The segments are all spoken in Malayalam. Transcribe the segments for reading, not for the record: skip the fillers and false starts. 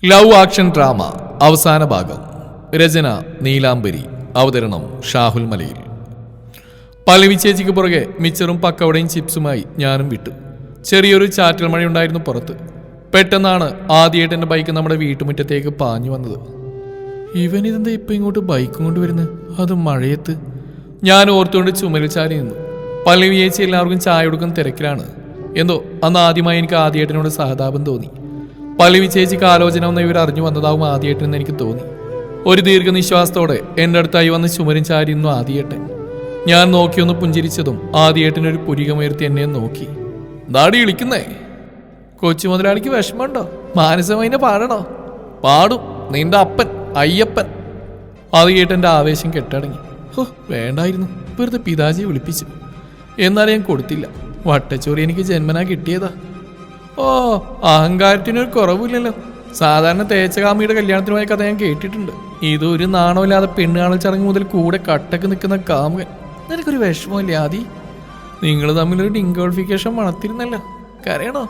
ലവ് ആക്ഷൻ ഡ്രാമ അവസാന ഭാഗം. രചന നീലാംബരി. അവതരണം ഷാഹുൽ മലയിൽ. പല്ലവി ചേച്ചിക്ക് പുറകെ മിച്ചറും പക്കവടയും ചിപ്സുമായി ഞാനും വിട്ടു. ചെറിയൊരു ചാറ്റൽ മഴയുണ്ടായിരുന്നു പുറത്ത്. പെട്ടെന്നാണ് ആദ്യമായിട്ട് എൻ്റെ ബൈക്ക് നമ്മുടെ വീട്ടുമുറ്റത്തേക്ക് പാഞ്ഞു വന്നത്. ഇവനിതെന്താ ഇപ്പം ഇങ്ങോട്ട് ബൈക്കും കൊണ്ട് വരുന്നത്, അത് മഴയത്ത്? ഞാൻ ഓർത്തുകൊണ്ട് ചുമരിൽ ചാരി നിന്നു. പല്ലവി ചേച്ചി എല്ലാവർക്കും ചായ കൊടുക്കുന്ന തിരക്കിലാണ്. എന്തോ അന്ന് ആദ്യമായി എനിക്ക് ആദ്യേട്ടനോട് സഹതാപം തോന്നി. പല്ലവി ചേച്ചിക്ക് ആലോചന വന്ന ഇവർ അറിഞ്ഞു വന്നതാവും ആദ്യേട്ടനെന്ന് എനിക്ക് തോന്നി. ഒരു ദീർഘനിശ്വാസത്തോടെ എൻ്റെ അടുത്തായി വന്ന് ചുമരും ചാരിയിരുന്നു ആദ്യേട്ടൻ. ഞാൻ നോക്കിയൊന്ന് പുഞ്ചിരിച്ചതും ആദ്യേട്ടനൊരു പുരികമുയർത്തി എന്നെ നോക്കി. ദാടി വിളിക്കുന്നേ? കൊച്ചു മുതലാളിക്ക് വിഷമമുണ്ടോ? മാനസമൈനെ പാടണോ? പാടും, നിന്റെ അപ്പൻ അയ്യപ്പൻ. ആദ്യേട്ടൻ്റെ ആവേശം കെട്ടടങ്ങി. ഹോ, വേണ്ടായിരുന്നു, വെറുതെ പിതാജിയെ വിളിപ്പിച്ചു. എന്നാലും ഞാൻ കൊടുത്തില്ല. വട്ടച്ചോറി എനിക്ക് ജന്മനാ കിട്ടിയതാ. ഓ, അഹങ്കാരത്തിനൊരു കുറവില്ലല്ലോ. സാധാരണ തേച്ചകാമിയുടെ കല്യാണത്തിനുമായ കഥ ഞാൻ കേട്ടിട്ടുണ്ട്. ഇതൊരു നാണമില്ലാതെ പെണ്ണുകാണൽ ചടങ്ങ് മുതൽ കൂടെ കട്ടക്ക് നിൽക്കുന്ന കാമുകൻ. നിനക്കൊരു വിഷമമില്ല ആദി? നിങ്ങൾ തമ്മിലൊരു ഡിങ്കോളിഫിക്കേഷൻ മണത്തിരുന്നല്ലോ. കരയണോ?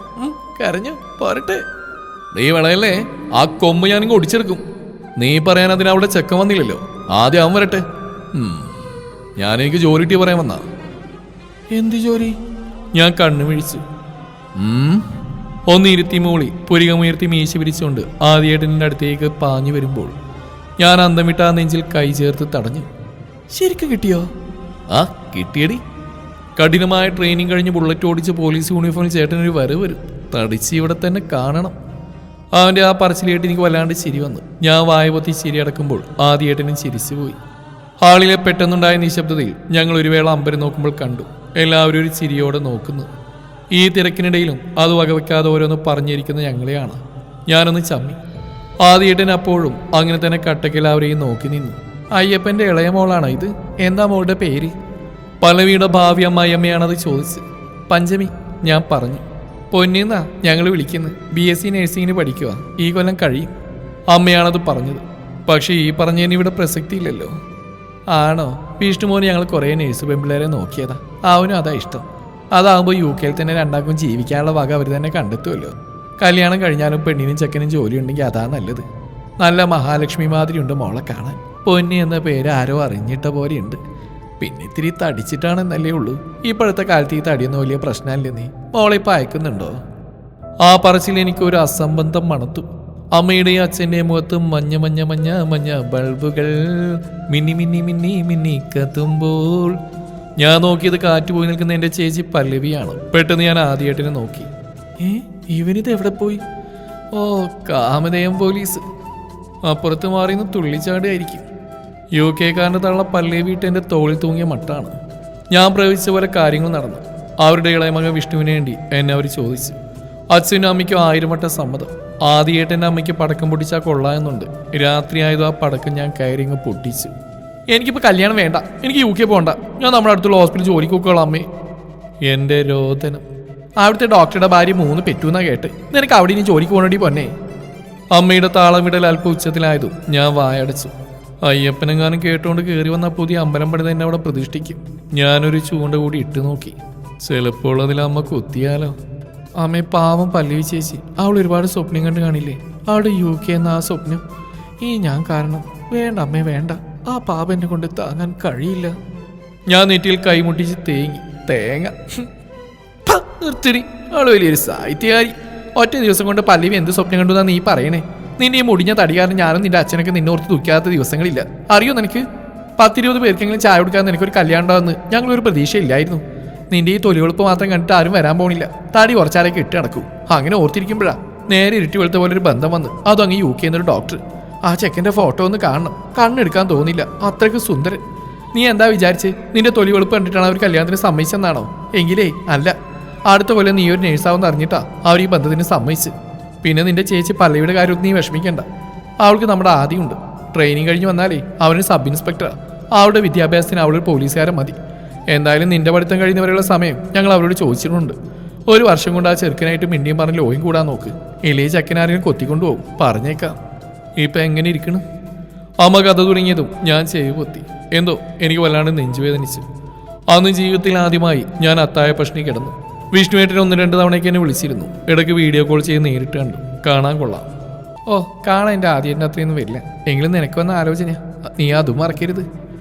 കരഞ്ഞു പോരട്ടെ. നീ വേണമല്ലേ ആ കൊമ്പ് ഞാനിങ്ങ് ഒടിച്ചെടുക്കും. നീ പറയാൻ അതിന് അവിടെ ചെക്കൻ വന്നില്ലല്ലോ. ആദ്യം അവൻ വരട്ടെ. ഞാനെനിക്ക് ജോലി കിട്ടി പറയാൻ വന്നാ. എന്ത് ജോലി? ഞാൻ കണ്ണു മിഴിച്ചു. ഒന്നിരുത്തി മൂളി പുരികമുയർത്തി മീശ പിരിച്ചുകൊണ്ട് ആദ്യേട്ടൻ്റെ അടുത്തേക്ക് പാഞ്ഞു വരുമ്പോൾ ഞാൻ അന്തമിട്ട ആ നെഞ്ചിൽ കൈ ചേർത്ത് തടഞ്ഞു. ശരിക്കും കിട്ടിയോ? ആ, കിട്ടിയടി. കഠിനമായ ട്രെയിനിങ് കഴിഞ്ഞ് ബുള്ളറ്റ് ഓടിച്ച് പോലീസ് യൂണിഫോമിൽ ചേട്ടനൊരു വരവ് വരും. തടിച്ച് ഇവിടെ തന്നെ കാണണം. അവൻ്റെ ആ പറച്ചിലേട്ട് എനിക്ക് വല്ലാണ്ട് ചിരി വന്നു. ഞാൻ വായ പൊത്തി ചിരി അടക്കുമ്പോൾ ആദ്യേട്ടനും ചിരിച്ചു പോയി. ഹാളിലെ പെട്ടെന്നുണ്ടായ നിശബ്ദതയിൽ ഞങ്ങൾ ഒരു വേള അമ്പരം നോക്കുമ്പോൾ കണ്ടു എല്ലാവരും ഒരു ചിരിയോടെ നോക്കുന്നു. ഈ തിരക്കിനിടയിലും അത് വകവയ്ക്കാതെ ഓരോന്ന് പറഞ്ഞിരിക്കുന്ന ഞങ്ങളെയാണ്. ഞാനൊന്ന് ചമ്മി. ആദ്യേട്ടൻ അപ്പോഴും അങ്ങനെ തന്നെ കട്ടക്കെല്ലാവരെയും നോക്കി നിന്നു. അയ്യപ്പൻ്റെ ഇളയ മോളാണോ ഇത്? എന്താ മോളുടെ പേര്? പല്ലവിയുടെ ഭാവി അമ്മായിയമ്മയാണത് ചോദിച്ച്. പഞ്ചമി, ഞാൻ പറഞ്ഞു. പൊന്നിന്നാ ഞങ്ങൾ വിളിക്കുന്നത്. BSc നഴ്സിങ്ങിന് പഠിക്കുക, ഈ കൊല്ലം കഴിയും. അമ്മയാണത് പറഞ്ഞത്. പക്ഷേ ഈ പറഞ്ഞതിന് ഇവിടെ പ്രസക്തിയില്ലല്ലോ. ആണോ? വിഷ്ണുമോന് ഞങ്ങൾ കുറേ നേഴ്സ് പെൺപിള്ളേരെ നോക്കിയതാ. അവനും അതാ ഇഷ്ടം. അതാകുമ്പോൾ UK തന്നെ രണ്ടാക്കും ജീവിക്കാനുള്ള വക അവർ തന്നെ കണ്ടെത്തുമല്ലോ. കല്യാണം കഴിഞ്ഞാലും പെണ്ണിനും ചെക്കനും ജോലി ഉണ്ടെങ്കിൽ അതാ നല്ലത്. നല്ല മഹാലക്ഷ്മി മാതിരിയുണ്ട് മോളെ കാണാൻ. പൊന്നി എന്ന പേര് ആരോ അറിഞ്ഞിട്ട പോലെയുണ്ട്. പിന്നെ ഇത്തിരി തടിച്ചിട്ടാണെന്നല്ലേ ഉള്ളൂ. ഇപ്പോഴത്തെ കാലത്ത് ഈ തടിയൊന്നും വലിയ പ്രശ്നമല്ലേ. നീ മോളെ ഇപ്പം അയക്കുന്നുണ്ടോ? ആ പറച്ചിൽ എനിക്കൊരു അസംബന്ധം മണത്തു. അമ്മയുടെയും അച്ഛൻ്റെയും മുഖത്ത് മഞ്ഞ മഞ്ഞ മഞ്ഞ മഞ്ഞ ബൾബുകൾ മിന്നി മിന്നി മിന്നി മിന്നി കത്തുമ്പോൾ ഞാൻ നോക്കിയത് കാറ്റ് പോയി നിൽക്കുന്ന എൻ്റെ ചേച്ചി പല്ലവിയാണ്. പെട്ടെന്ന് ഞാൻ ആദ്യേട്ടനെ നോക്കി. ഇവനിത് എവിടെ പോയി? ഓ, കാമതയം പോലീസ്. അപ്പുറത്ത് മാറിന്ന് തുള്ളിച്ചാടുമായിരിക്കും. UK കാരൻ്റെ തള്ള പല്ലവിയിട്ട് എൻ്റെ തോളിൽ തൂങ്ങിയ മട്ടാണ്. ഞാൻ പ്രവചിച്ച പോലെ കാര്യങ്ങൾ നടന്നു. അവരുടെ ഇളയ മകൻ വിഷ്ണുവിന് വേണ്ടി എന്നെ അവർ ചോദിച്ചു. അച്ഛനും അമ്മയ്ക്കും 1000 വട്ടം സമ്മതം. ആദ്യേട്ടൻ്റെ അമ്മയ്ക്ക് പടക്കം പൊട്ടിച്ചാൽ കൊള്ളാമെന്നുണ്ട്. രാത്രി ആയതും ആ പടക്കം ഞാൻ കയറിങ്ങ് പൊട്ടിച്ചു. എനിക്കിപ്പോൾ കല്യാണം വേണ്ട, എനിക്ക് UK പോകണ്ട. ഞാൻ നമ്മുടെ അടുത്തുള്ള ഹോസ്പിറ്റലിൽ ജോലിക്ക് പോയിക്കോളാം അമ്മേ. എൻ്റെ രോദനം. അവിടുത്തെ ഡോക്ടറുടെ ഭാര്യ 3 പെറ്റുന്നാ കേട്ട്. നിനക്ക് അവിടെ ഇനി ജോലിക്ക് പോകണടി പൊന്നെ. അമ്മയുടെ താളം വിടൽ അല്പ ഉച്ചത്തിലായതും ഞാൻ വായടച്ചു. അയ്യപ്പനെങ്ങാനും കേട്ടുകൊണ്ട് കയറി വന്ന പുതിയ അമ്പലം പണിത് എന്നെ അവിടെ പ്രതിഷ്ഠിക്കും. ഞാനൊരു ചൂണ്ട കൂടി ഇട്ട് നോക്കി. ചിലപ്പോൾ അതിൽ അമ്മ കുത്തിയാലോ. അമ്മയെ പാവം പല്ലവി ചേച്ചി, അവൾ ഒരുപാട് സ്വപ്നം കണ്ട് കാണില്ലേ? അവിടെ UK എന്ന ആ സ്വപ്നം. ഈ ഞാൻ കാരണം. വേണ്ട അമ്മേ, വേണ്ട. ആ പാപം എന്നെ കൊണ്ട് താങ്ങാൻ കഴിയില്ല. ഞാൻ നെറ്റിയിൽ കൈമുട്ടിച്ച് തേങ്ങ നിർത്തിരി. അവള് വലിയൊരു സാഹിത്യകാരി. ഒറ്റ ദിവസം കൊണ്ട് പല്ലവി എന്ത് സ്വപ്നം കണ്ടു എന്നാ നീ പറയണേ? നിന്നെ ഈ മുടിഞ്ഞ തടികാരൻ ഞാനും നിന്റെ അച്ഛനൊക്കെ നിന്നോർത്ത് ദുഃഖിക്കാത്ത ദിവസങ്ങളില്ല. അറിയോ നിനക്ക്? 10-20 പേർക്കെങ്കിലും ചായ കൊടുക്കാൻ നിനക്കൊരു കല്യാണം ഉണ്ടാകുമെന്ന് ഞങ്ങളൊരു പ്രതീക്ഷയില്ലായിരുന്നു. നിന്റെ ഈ തൊലിവെളുപ്പ് മാത്രം കണ്ടിട്ട് ആരും വരാൻ പോണില്ല. തടി കുറച്ചാലൊക്കെ ഇട്ട് നടക്കും. അങ്ങനെ ഓർത്തിരിക്കുമ്പോഴാ നേരെ ഇരുട്ടി വെളുത്ത പോലെ ഒരു ബന്ധം വന്ന്. അതും അങ്ങ് UK എന്നൊരു ഡോക്ടർ. ആ ചെക്കൻ്റെ ഫോട്ടോ ഒന്ന് കാണണം. കണ്ണെടുക്കാൻ തോന്നില്ല, അത്രയ്ക്ക് സുന്ദരൻ. നീ എന്താ വിചാരിച്ച്? നിന്റെ തൊലി വെളുപ്പ് കണ്ടിട്ടാണ് അവർ കല്യാണത്തിന് സമ്മതിച്ചെന്നാണോ? എങ്കിലേ അല്ല. അടുത്ത കൊല്ലം നീ ഒരു നേഴ്സാവെന്ന് അറിഞ്ഞിട്ടാ അവർ ഈ ബന്ധത്തിന് സമ്മതിച്ച്. പിന്നെ നിന്റെ ചേച്ചി പല്ലവിയുടെ കാര്യത്തിൽ നീ വിഷമിക്കണ്ട. അവൾക്ക് നമ്മുടെ ആദ്യമുണ്ട്. ട്രെയിനിങ് കഴിഞ്ഞ് വന്നാലേ അവന് സബ് ഇൻസ്പെക്ടറാണ്. അവളുടെ വിദ്യാഭ്യാസത്തിന് അവളൊരു പോലീസുകാരൻ മതി. എന്തായാലും നിന്റെ പഠിത്തം കഴിയുന്നവരെയുള്ള സമയം ഞങ്ങൾ അവരോട് ചോദിച്ചിട്ടുണ്ട്. 1 വർഷം കൊണ്ട് ആ ചെറുക്കനായിട്ട് മിണ്ടിയും പറഞ്ഞ് ലോയും കൂടാൻ നോക്ക്. ഇളയ ചക്കനാരെയും കൊത്തിക്കൊണ്ടുപോകും. പറഞ്ഞേക്കാം. ഇപ്പം എങ്ങനെ ഇരിക്കണം? അമ്മ കഥ തുടങ്ങിയതും ഞാൻ ചെവി പൊത്തി. എന്തോ എനിക്ക് വല്ലാണ്ട് നെഞ്ചുവേദനിച്ചു. അന്ന് ജീവിതത്തിൽ ആദ്യമായി ഞാൻ അത്തായ പഷ്ണി കിടന്നു. വിഷ്ണുവേട്ടൻ 1-2 തവണയൊക്കെ എന്നെ വിളിച്ചിരുന്നു. ഇടയ്ക്ക് വീഡിയോ കോൾ ചെയ്ത് നേരിട്ട് കണ്ടു. കാണാൻ കൊള്ളാം. ഓ കാണാൻ എൻ്റെ ആദ്യേട്ടൻ്റെ അത്രയൊന്നും വരില്ല. എങ്കിലും നിനക്ക് വന്ന ആലോചന, നീ അതും മറക്കരുത്.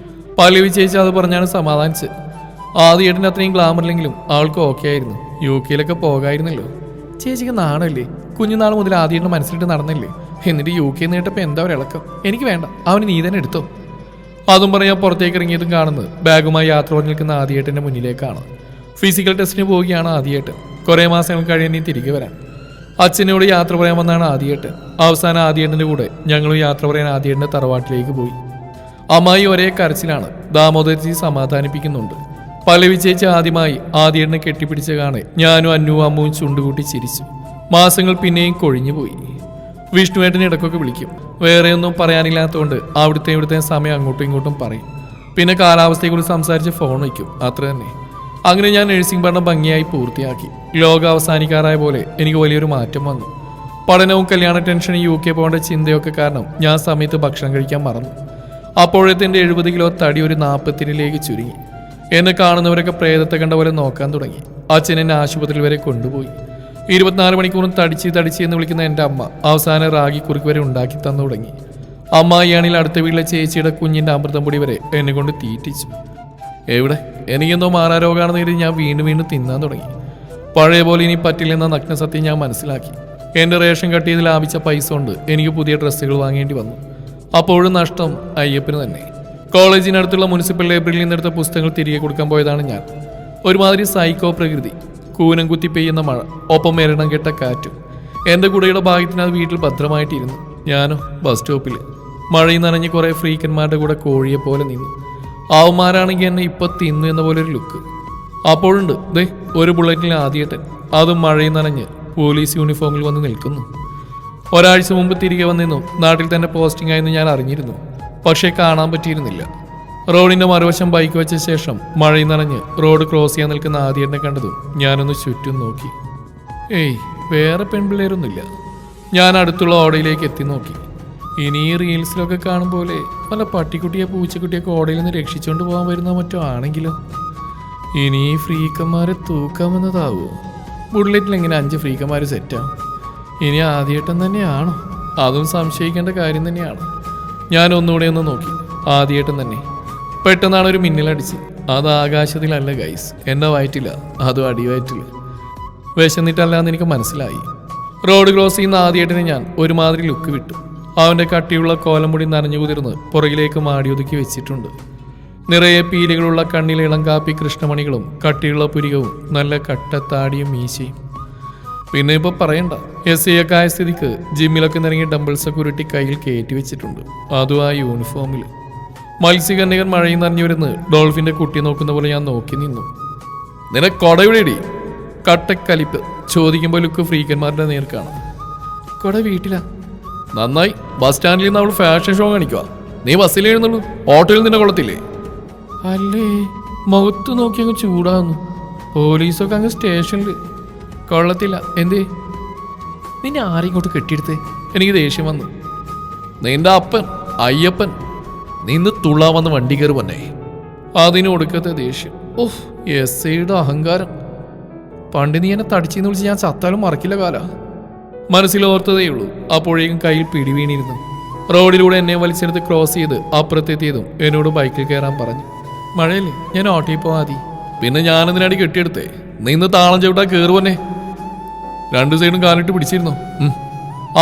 പല്ലവി ചേച്ചി അത് പറഞ്ഞാണ് സമാധാനിച്ചത്. ആദ്യേട്ടൻ്റെ അത്രയും ഗ്ലാമറില്ലെങ്കിലും അവൾക്ക് ഓക്കെ ആയിരുന്നു. UK പോകായിരുന്നല്ലോ. ചേച്ചിക്ക് നാണല്ലേ? കുഞ്ഞുനാൾ മുതൽ ആദ്യേട്ടൻ്റെ മനസ്സിലിട്ട് നടന്നില്ലേ? എന്നിട്ട് UK നേട്ടപ്പോൾ എന്താ ഒരു ഇളക്കം? എനിക്ക് വേണ്ട, അവന് നീ തന്നെ എടുത്തോ. അതും പറയാൻ പുറത്തേക്ക് ഇറങ്ങിയതും കാണുന്നത് ബാഗുമായി യാത്ര പറഞ്ഞ് നിൽക്കുന്ന ആദ്യേട്ടൻ്റെ മുന്നിലേക്കാണ്. ഫിസിക്കൽ ടെസ്റ്റിന് പോവുകയാണ് ആദ്യേട്ടൻ. കുറേ മാസങ്ങൾ കഴിഞ്ഞ് തിരികെ വരാൻ അച്ഛനോട് യാത്ര പറയാൻ വന്നാണ് ആദ്യേട്ടൻ. അവസാനം ആദ്യേട്ടൻ്റെ കൂടെ ഞങ്ങളും യാത്ര പറയാൻ ആദ്യേട്ടൻ്റെ തറവാട്ടിലേക്ക് പോയി. അമ്മായി ഒരേ കരച്ചിലാണ്. ദാമോദരജി സമാധാനിപ്പിക്കുന്നുണ്ട്. പല്ലവി ചേച്ചി ആദ്യമായി ആദ്യേട്ടനെ കെട്ടിപ്പിടിച്ച കാണെ ഞാനും അന്നുവും അമ്മുവും ചുണ്ടുകൂട്ടി ചിരിച്ചു. മാസങ്ങൾ പിന്നെയും കൊഴിഞ്ഞുപോയി. വിഷ്ണുവേട്ടൻ ഇടയ്ക്കൊക്കെ വിളിക്കും. വേറെ ഒന്നും പറയാനില്ലാത്തതുകൊണ്ട് ഇവിടുത്തെ സമയം അങ്ങോട്ടും ഇങ്ങോട്ടും പറയും. പിന്നെ കാലാവസ്ഥയെക്കുറിച്ച് സംസാരിച്ച് ഫോൺ വയ്ക്കും, അത്ര തന്നെ. അങ്ങനെ ഞാൻ നഴ്സിംഗ് പഠനം ഭംഗിയായി പൂർത്തിയാക്കി. ലോകം അവസാനിക്കാറായ പോലെ എനിക്ക് വലിയൊരു മാറ്റം വന്നു. പഠനവും കല്യാണ ടെൻഷനും UK പോകേണ്ട ചിന്തയൊക്കെ കാരണം ഞാൻ സമയത്ത് ഭക്ഷണം കഴിക്കാൻ മറന്നു. അപ്പോഴത്തെ എൻ്റെ 70 കിലോ തടി ഒരു 40 ചുരുങ്ങി. എന്നെ കാണുന്നവരൊക്കെ പ്രേതത്തെ കണ്ട പോലെ നോക്കാൻ തുടങ്ങി. അച്ഛൻ എന്നെ ആശുപത്രിയിൽ വരെ കൊണ്ടുപോയി. 24 മണിക്കൂറും തടിച്ച് എന്ന് വിളിക്കുന്ന എൻ്റെ അമ്മ അവസാനം റാഗി കുറുക്ക് വരെ ഉണ്ടാക്കി തന്നു തുടങ്ങി. അമ്മായിയാണെങ്കിൽ അടുത്ത വീട്ടിലെ ചേച്ചിയുടെ കുഞ്ഞിൻ്റെ അമൃതം പൊടി വരെ എന്നെ കൊണ്ട് തീറ്റിച്ചു. എവിടെ എനിക്കെന്തോ മാറാരോഗമാണെന്ന് കരുതി ഞാൻ വീണ്ടും തിന്നാൻ തുടങ്ങി. പഴയ പോലെ ഇനി പറ്റില്ലെന്ന നഗ്നസത്യം ഞാൻ മനസ്സിലാക്കി. എൻ്റെ റേഷൻ കട്ട് ചെയ്ത് ലാഭിച്ച പൈസ കൊണ്ട് എനിക്ക് പുതിയ ഡ്രസ്സുകൾ വാങ്ങേണ്ടി വന്നു. അപ്പോഴും നഷ്ടം അയ്യപ്പന് തന്നെ. കോളേജിനടുത്തുള്ള മുനിസിപ്പൽ ലൈബ്രറിയിൽ നിന്നെടുത്ത പുസ്തകങ്ങൾ തിരികെ കൊടുക്കാൻ പോയതാണ് ഞാൻ. ഒരുമാതിരി സൈക്കോ പ്രകൃതി, കൂനം കുത്തി പെയ്യുന്ന മഴ, ഒപ്പം മരണം കെട്ട കാറ്റും. എൻ്റെ കുടയുടെ ഭാഗ്യത്തിന് അത് വീട്ടിൽ ഭദ്രമായിട്ടിരുന്നു. ഞാനോ ബസ് സ്റ്റോപ്പിൽ മഴയിൽ നനഞ്ഞ് കുറേ ഫ്രീക്കന്മാരുടെ കൂടെ കോഴിയെ പോലെ നിന്നു. അവന്മാരാണെങ്കിൽ എന്നെ ഇപ്പം തിന്നു എന്ന പോലെ ഒരു ലുക്ക്. അപ്പോഴുണ്ട് ദേ ഒരു ബുള്ളറ്റിൽ ആദ്യേട്ടൻ, അതും മഴയിൽ നനഞ്ഞ് പോലീസ് യൂണിഫോമിൽ വന്ന് നിൽക്കുന്നു. ഒരാഴ്ച മുമ്പ് തിരികെ വന്നെന്നും നാട്ടിൽ തന്നെ പോസ്റ്റിംഗ് ആയെന്ന് ഞാൻ അറിഞ്ഞിരുന്നു. പക്ഷേ കാണാൻ പറ്റിയിരുന്നില്ല. റോഡിൻ്റെ മറുവശം ബൈക്ക് വെച്ച ശേഷം മഴയിൽ നനഞ്ഞ് റോഡ് ക്രോസ് ചെയ്യാൻ നിൽക്കുന്ന ആദ്യേട്ടനെ കണ്ടതും ഞാനൊന്ന് ചുറ്റും നോക്കി. ഏയ് വേറെ പെൺപിള്ളേരൊന്നുമില്ല. ഞാൻ അടുത്തുള്ള ഓടയിലേക്ക് എത്തി നോക്കി. ഇനി ഈ റീൽസിലൊക്കെ കാണും പോലെ പല പട്ടിക്കുട്ടിയെ പൂച്ചക്കുട്ടിയൊക്കെ ഓടയിൽ നിന്ന് രക്ഷിച്ചുകൊണ്ട് പോകാൻ വരുന്ന മറ്റോ ആണെങ്കിലോ. ഇനി ഈ ഫ്രീക്കന്മാരെ തൂക്കാമെന്നതാവോ? ബുള്ളറ്റിൽ എങ്ങനെ 5 ഫ്രീക്കന്മാർ സെറ്റാവും? ഇനി ആദ്യേട്ടൻ തന്നെയാണോ? അതും സംശയിക്കേണ്ട കാര്യം തന്നെയാണ്. ഞാൻ ഒന്നുകൂടെ ഒന്ന് നോക്കി. ആദ്യേട്ടൻ തന്നെ. പെട്ടെന്നാണ് ഒരു മിന്നലടിച്ച്. അത് ആകാശത്തിലല്ല ഗൈസ്, എൻ്റെ വയറ്റില്ല, അതും അടിവയറ്റില്ല. വിശന്നിട്ടല്ലാന്ന് എനിക്ക് മനസ്സിലായി. റോഡ് ക്രോസ് ചെയ്യുന്ന ആദ്യേട്ടനെ ഞാൻ ഒരുമാതിരി ലുക്ക് വിട്ടു. അവൻ്റെ കട്ടിയുള്ള കോലമുടി നനഞ്ഞു കുതിർന്ന് പുറകിലേക്ക് മാടിയൊതുക്കി വെച്ചിട്ടുണ്ട്. നിറയെ പീലികളുള്ള കണ്ണിലെ ഇളം കാപ്പി കൃഷ്ണമണികളും കട്ടിയുള്ള പുരികവും നല്ല കട്ടത്താടിയും മീശയും. പിന്നെ ഇപ്പോൾ പറയണ്ട, SI ഒക്കെ ആയ സ്ഥിതിക്ക് ജിമ്മിലൊക്കെ നിറങ്ങി ഡംബിൾസൊക്കെ ഉരുട്ടി കയ്യിൽ കയറ്റി വെച്ചിട്ടുണ്ട്. അതും ആ യൂണിഫോമിൽ. മത്സ്യകന്യകൻ മഴയിൽ നനഞ്ഞു വരുന്ന് ഡോൾഫിൻ്റെ കുട്ടി നോക്കുന്ന പോലെ ഞാൻ നോക്കി നിന്നു. നിനക്ക് കൊടവിടെടി? കട്ടക്കലിപ്പ് ചോദിക്കുമ്പോൾ ലുക്ക് ഫ്രീക്കന്മാരുടെ നേർക്കാണ്. കൊട വീട്ടിലാ. നന്നായി. ബസ് സ്റ്റാൻഡിൽ നിന്ന് അവൾ ഫാഷൻ ഷോ കാണിക്കുക. നീ ബസ്സിൽ എഴുന്നുള്ളൂ, ഓട്ടോയിൽ നിന്നെ കൊള്ളത്തില്ലേ? അല്ലേ, മുഖത്ത് നോക്കി അങ്ങ് ചൂടാകുന്നു. പോലീസൊക്കെ അങ്ങ് സ്റ്റേഷനിൽ. കൊള്ളത്തില്ല. എന്തേ? നിന്നെ ആരെയും കെട്ടിയെടുത്തേ? എനിക്ക് ദേഷ്യം വന്നു. നിന്റെ അപ്പൻ അയ്യപ്പൻ നിന്ന് തുള്ളാൻ വന്ന് വണ്ടി കയറി വന്നേ. അതിന് ഒടുക്കത്തെ ദേഷ്യം. ഓഹ്, SIയുടെ അഹങ്കാരം. പണ്ട് നീ എന്നെ തടിച്ചെന്ന് വിളിച്ച് ഞാൻ ചത്താലും മറക്കില്ല കാല. മനസ്സിലോർത്തതേയുള്ളൂ. അപ്പോഴേക്കും കയ്യിൽ പിടിവീണിരുന്നു. റോഡിലൂടെ എന്നെ വലിച്ചെടുത്ത് ക്രോസ് ചെയ്ത് അപ്പുറത്തെത്തിയതും എന്നോട് ബൈക്കിൽ കയറാൻ പറഞ്ഞു. മഴയല്ലേ, ഞാൻ ഓട്ടോയിൽ പോവാതി. പിന്നെ ഞാനെന്തിനടി കെട്ടിയെടുത്തേ? നിന്ന് താളം ചവിട്ടാ കയറുവന്നെ. 2 സൈഡും കാലിട്ട് പിടിച്ചിരുന്നു.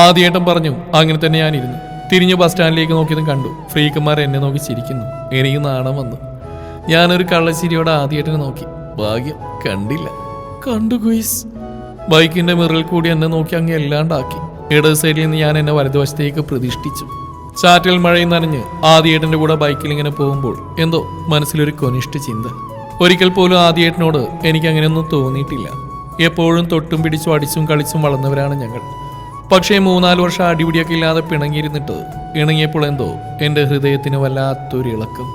ആദ്യേട്ടൻ പറഞ്ഞു. അങ്ങനെ തന്നെ ഞാനിരുന്നു. തിരിഞ്ഞ് ബസ് സ്റ്റാൻഡിലേക്ക് നോക്കിയതും കണ്ടു ഫ്രീക്കന്മാർ എന്നെ നോക്കി ചിരിക്കുന്നു. എനിക്ക് നാണം വന്നു. ഞാനൊരു കള്ളച്ചിരിയോടെ ആദ്യേട്ടനെ നോക്കി. ഭാഗ്യം കണ്ടില്ല. കണ്ടു ഗുയിസ്. ബൈക്കിന്റെ മിററിൽ കൂടി എന്നെ നോക്കി അങ്ങ് എല്ലാണ്ടാക്കി. ഇടത് സൈഡിൽ നിന്ന് ഞാൻ എന്നെ വലതുവശത്തേക്ക് പ്രതിഷ്ഠിച്ചു. ചാറ്റൽ മഴയിൽ നനഞ്ഞ് ആദ്യേട്ടൻ്റെ കൂടെ ബൈക്കിൽ ഇങ്ങനെ പോകുമ്പോൾ എന്തോ മനസ്സിലൊരു കൊനിഷ്ഠ ചിന്ത. ഒരിക്കൽ പോലും ആദ്യേട്ടനോട് എനിക്ക് അങ്ങനെയൊന്നും തോന്നിയിട്ടില്ല. എപ്പോഴും തൊട്ടും പിടിച്ചും അടിച്ചും കളിച്ചും വളർന്നവരാണ് ഞങ്ങൾ. പക്ഷേ 3-4 വർഷം അടിപിടിയൊക്കെ ഇല്ലാതെ പിണങ്ങിയിരുന്നിട്ട് ഇണങ്ങിയപ്പോൾ എന്തോ എൻ്റെ ഹൃദയത്തിന് വല്ലാത്തൊരു ഇളക്കം.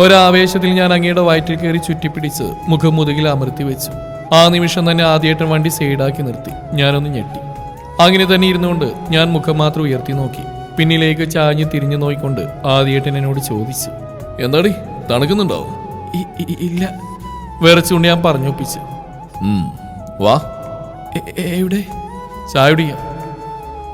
ഒരാവേശത്തിൽ ഞാൻ അങ്ങയുടെ വയറ്റിൽ കയറി ചുറ്റിപ്പിടിച്ച് മുഖം മുതുകിൽ അമർത്തി വെച്ചു. ആ നിമിഷം തന്നെ ആദ്യേട്ടൻ വണ്ടി സൈഡാക്കി നിർത്തി. ഞാനൊന്ന് ഞെട്ടി. അങ്ങനെ തന്നെ ഇരുന്നുകൊണ്ട് ഞാൻ മുഖം മാത്രം ഉയർത്തി നോക്കി. പിന്നിലേക്ക് ചാഞ്ഞ് തിരിഞ്ഞു നോക്കിക്കൊണ്ട് ആദ്യേട്ടൻ എന്നോട് ചോദിച്ചു, എന്താടി തണുക്കുന്നുണ്ടോ? ഇല്ല, വിറച്ചുകൊണ്ട് ഞാൻ പറഞ്ഞൊപ്പിച്ചു. വാ. എവിടെ? ചായ കുടിക്കാം.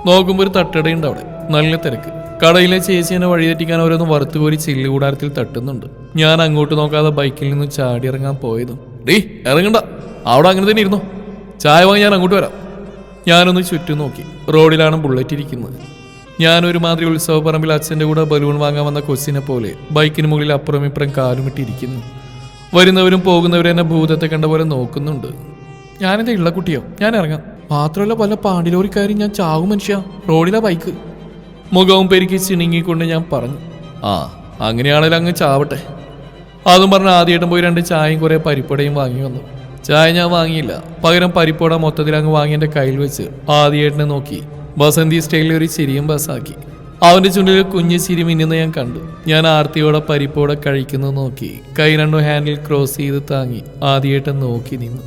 നോക്കുമ്പോൾ ഒരു തട്ടടയുണ്ട് അവിടെ. നല്ല തിരക്ക്. കടയിലെ ചേച്ചി എന്നെ വഴിതെറ്റിക്കാൻ ഓരോന്ന് വറുത്തുകോരി ചില്ല് കൂടാരത്തിൽ തട്ടുന്നുണ്ട്. ഞാൻ അങ്ങോട്ട് നോക്കാതെ ബൈക്കിൽ നിന്ന് ചാടി ഇറങ്ങാൻ പോയതും ഡീ ഇറങ്ങണ്ട, അവിടെ അങ്ങനെ തന്നെ ഇരുന്നോ, ചായ വാങ്ങി ഞാൻ അങ്ങോട്ട് വരാം. ഞാനൊന്ന് ചുറ്റും നോക്കി. റോഡിലാണ് ബുള്ളറ്റ് ഇരിക്കുന്നത്. ഞാനൊരുമാതിരി ഉത്സവപ്പറമ്പിൽ അച്ഛൻ്റെ കൂടെ ബലൂൺ വാങ്ങാൻ വന്ന കൊച്ചിനെ പോലെ ബൈക്കിന് മുകളിൽ അപ്പുറം ഇപ്പുറം കാലുമിട്ടിരിക്കുന്നു. വരുന്നവരും പോകുന്നവരും എന്നെ ഭൂതത്തെ കണ്ട പോലെ നോക്കുന്നുണ്ട്. ഞാനെന്താ ഉള്ള കുട്ടിയോ? ഞാൻ ഇറങ്ങാം. മാത്രമല്ല പല പാണ്ടിലോറിക്കാരും ഞാൻ ചാവും മനുഷ്യ, റോഡിലെ ബൈക്ക്. മുഖവും പെരുക്കി ചിണുങ്ങിക്കൊണ്ട് ഞാൻ പറഞ്ഞു, ആ അങ്ങനെയാണെങ്കിൽ അങ്ങ് ചാവട്ടെ. അതും പറഞ്ഞ് ആദ്യമായിട്ടും പോയി 2 ചായയും കുറേ പരിപ്പടയും വാങ്ങി വന്നു. ചായ ഞാൻ വാങ്ങിയില്ല, പകരം പരിപ്പട മൊത്തത്തിൽ അങ്ങ് വാങ്ങി എൻ്റെ കയ്യിൽ വെച്ച് ആദ്യമായിട്ടിനെ നോക്കി ബസന്തി സ്റ്റൈലിൽ ഒരു ചിരിയും ബസ്സാക്കി. അവൻ്റെ ചുണ്ടിൽ കുഞ്ഞു ചിരി മിന്നുന്ന ഞാൻ കണ്ടു. ഞാൻ ആർത്തിയോടെ പരിപ്പോടെ കഴിക്കുന്നത് നോക്കി കൈ 2 ഹാൻഡിൽ ക്രോസ് ചെയ്ത് താങ്ങി ആദ്യമായിട്ട് നോക്കി നിന്നു.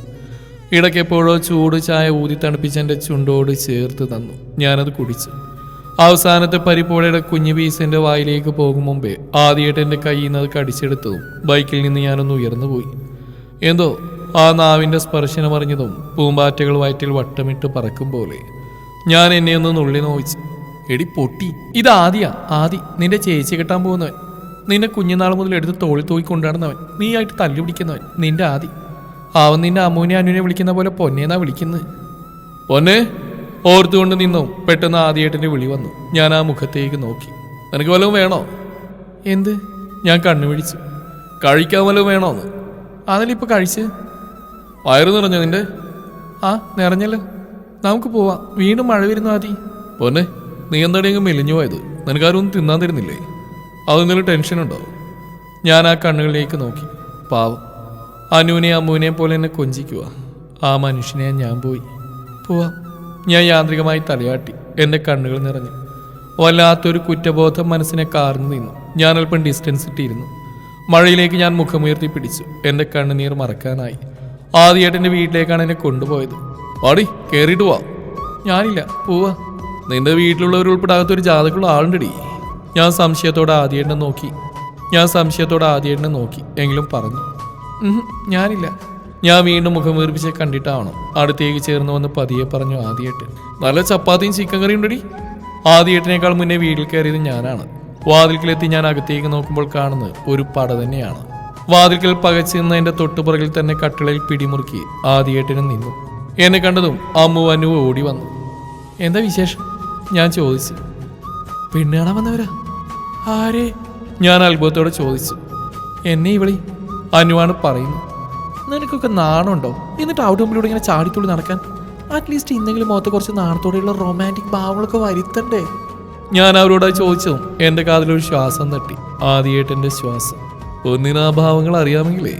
ഇടയ്ക്കെപ്പോഴോ ചൂട് ചായ ഊതി തണുപ്പിച്ച് എൻ്റെ ചുണ്ടോട് ചേർത്ത് തന്നു. ഞാനത് കുടിച്ചു. അവസാനത്തെ പരിപ്പോടയുടെ കുഞ്ഞു പീസ് എൻ്റെ വായിലേക്ക് പോകും മുമ്പേ ആദ്യമായിട്ട് എൻ്റെ കയ്യിൽ നിന്ന് അത് കടിച്ചെടുത്തതും ബൈക്കിൽ നിന്ന് ഞാനൊന്ന് ഉയർന്നു പോയി. എന്തോ ആ നാവിൻ്റെ സ്പർശനം അറിഞ്ഞതും പൂമ്പാറ്റകൾ വയറ്റിൽ വട്ടമിട്ട് പറക്കും പോലെ ഞാൻ എന്നെ ഒന്ന് നുള്ളി നോവിച്ചു. എടി പൊട്ടി, ഇത് ആദി നിന്റെ ചേച്ചി കെട്ടാൻ പോകുന്നവൻ, നിന്റെ കുഞ്ഞുനാൾ മുതൽ എടുത്ത് തോളിൽ തൂക്കി കൊണ്ടുനടന്നവൻ, നീ ആയിട്ട് തല്ലു പിടിക്കുന്നവൻ, നിന്റെ ആദി. അവൻ നിന്റെ അമ്മൂനെ അനുവിനെ വിളിക്കുന്ന പോലെ പൊന്നേന്നാ വിളിക്കുന്നത്. പൊന്നെ ഓർത്തുകൊണ്ട് നിന്നോ പെട്ടെന്ന് ആദ്യമായിട്ടെൻ്റെ വിളി വന്നു. ഞാൻ ആ മുഖത്തേക്ക് നോക്കി. നിനക്ക് വല്ലതും വേണോ? എന്ത്? ഞാൻ കണ്ണു പിടിച്ചു. കഴിക്കാൻ വല്ലതും വേണോന്ന്? അതല്ലേ ഇപ്പൊ കഴിച്ച്. വയറ് നിറഞ്ഞോ നിന്റെ? ആ നിറഞ്ഞല്ലോ. നമുക്ക് പോവാം, വീണ്ടും മഴ വരുന്നു ആദി. പൊന്നെ നീ എന്താണെങ്കിലും മെലിഞ്ഞു പോയത്, നിനക്കാരും ഒന്നും തിന്നാൻ തരുന്നില്ലേ? അതെന്തെങ്കിലും ടെൻഷനുണ്ടോ? ഞാൻ ആ കണ്ണുകളിലേക്ക് നോക്കി. പാവം അനുവിനെയും അമ്മൂനെയും പോലെ എന്നെ കൊഞ്ചിക്കുക. ആ മനുഷ്യനെ ഞാൻ പോയി. പോവാം. ഞാൻ യാന്ത്രികമായി തലയാട്ടി. എൻ്റെ കണ്ണുകൾ നിറഞ്ഞു. വല്ലാത്തൊരു കുറ്റബോധം മനസ്സിനെ കാർന്നു നിന്നു. ഞാൻ അല്പം ഡിസ്റ്റൻസ് ഇട്ടിരുന്നു. മഴയിലേക്ക് ഞാൻ മുഖമുയർത്തി പിടിച്ചു. എൻ്റെ കണ്ണുനീർ മറക്കാനായി. ആദ്യമായിട്ട് എൻ്റെ വീട്ടിലേക്കാണ് എന്നെ കൊണ്ടുപോയത്. പാടി കയറിയിട്ട് പോവാം. ഞാനില്ല, പോവാ. നിന്റെ വീട്ടിലുള്ളവരുൾപ്പെടാത്തൊരു ജാതക്കുള്ള ആളുണ്ടടി. ഞാൻ സംശയത്തോടെ ആദ്യമായിട്ട് നോക്കി എങ്കിലും പറഞ്ഞു, ഞാനില്ല. ഞാൻ വീണ്ടും മുഖം വീർപ്പിച്ച് കണ്ടിട്ടാവണം അടുത്തേക്ക് ചേർന്ന് വന്ന് പതിയെ പറഞ്ഞു ആദ്യമായിട്ട്. നല്ല ചപ്പാത്തിയും ചിക്കൻ കറിയും ഉണ്ടടി. ആദ്യമായിട്ടിനേക്കാൾ മുന്നേ വീട്ടിൽ കയറിയത് ഞാനാണ്. വാതിൽക്കലെത്തി ഞാൻ അകത്തേക്ക് നോക്കുമ്പോൾ കാണുന്നത് ഒരു പട തന്നെയാണ്. വാതിൽക്കൽ പകച്ചു നിന്ന് എൻ്റെ തൊട്ടുപുറകിൽ തന്നെ കട്ടിളയിൽ പിടിമുറുക്കി ആദ്യമായിട്ടിനും നിന്നു. എന്നെ കണ്ടതും അമ്മു അനു ഓടി വന്നു. എന്താ വിശേഷം? ഞാൻ ചോദിച്ചു. പെണ്ണ് കാണാൻ വന്നവരാ? ആരെ? ഞാൻ അത്ഭുതത്തോടെ ചോദിച്ചു. എന്നെ ഇവളി അനുവാണ് പറയുന്നു. നിനക്കൊക്കെ നാണുണ്ടോ? എന്നിട്ട് ഔട്ട് മുമ്പിലൂടെ ഇങ്ങനെ ചാടിത്തുള്ളി നടക്കാൻ? അറ്റ്ലീസ്റ്റ് ഇന്നെങ്കിലും മുഖത്ത് കുറച്ച് നാണത്തോടെയുള്ള റൊമാൻറ്റിക് ഭാവങ്ങളൊക്കെ വരുത്തണ്ടേ? ഞാൻ അവരോട് ചോദിച്ചതും എൻ്റെ കാതിലൊരു ശ്വാസം തട്ടി. ആദ്യമായിട്ട് എൻ്റെ ശ്വാസം. പൊന്നിനാ ഭാവങ്ങൾ അറിയാമെങ്കിലേ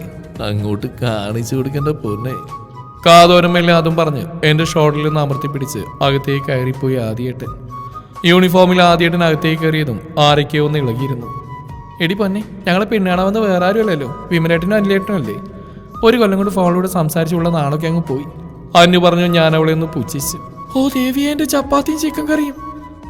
അങ്ങോട്ട് കാണിച്ചു കൊടുക്കേണ്ട പൊന്നെ. കാതോരമല്ലേ അതും പറഞ്ഞ് എൻ്റെ ഷോർട്ടിൽ നിന്ന് അമർത്തി പിടിച്ച് അകത്തേക്ക് കയറിപ്പോയി ആദ്യമായിട്ട്. യൂണിഫോമിൽ ആദ്യമായിട്ട് അകത്തേക്ക് കയറിയതും ആരൊക്കെയോ ഒന്ന് ഇളകിയിരുന്നു. എടി പൊന്നെ, ഞങ്ങളെ പെണ്ണാണെന്ന് വേറെ ആരും അല്ലല്ലോ, വിമലേട്ടനും അനിലേട്ടനും അല്ലേ? ഒരു കൊല്ലം കൊണ്ട് ഫോണിലൂടെ സംസാരിച്ചുള്ള നാളൊക്കെ അങ്ങ് പോയി. അന്നു പറഞ്ഞു. ഞാൻ അവളെ ഒന്ന് പുച്ഛിച്ചു. ഓ ദേവിയെ, എൻ്റെ ചപ്പാത്തിയും ചിക്കൻ കറിയും.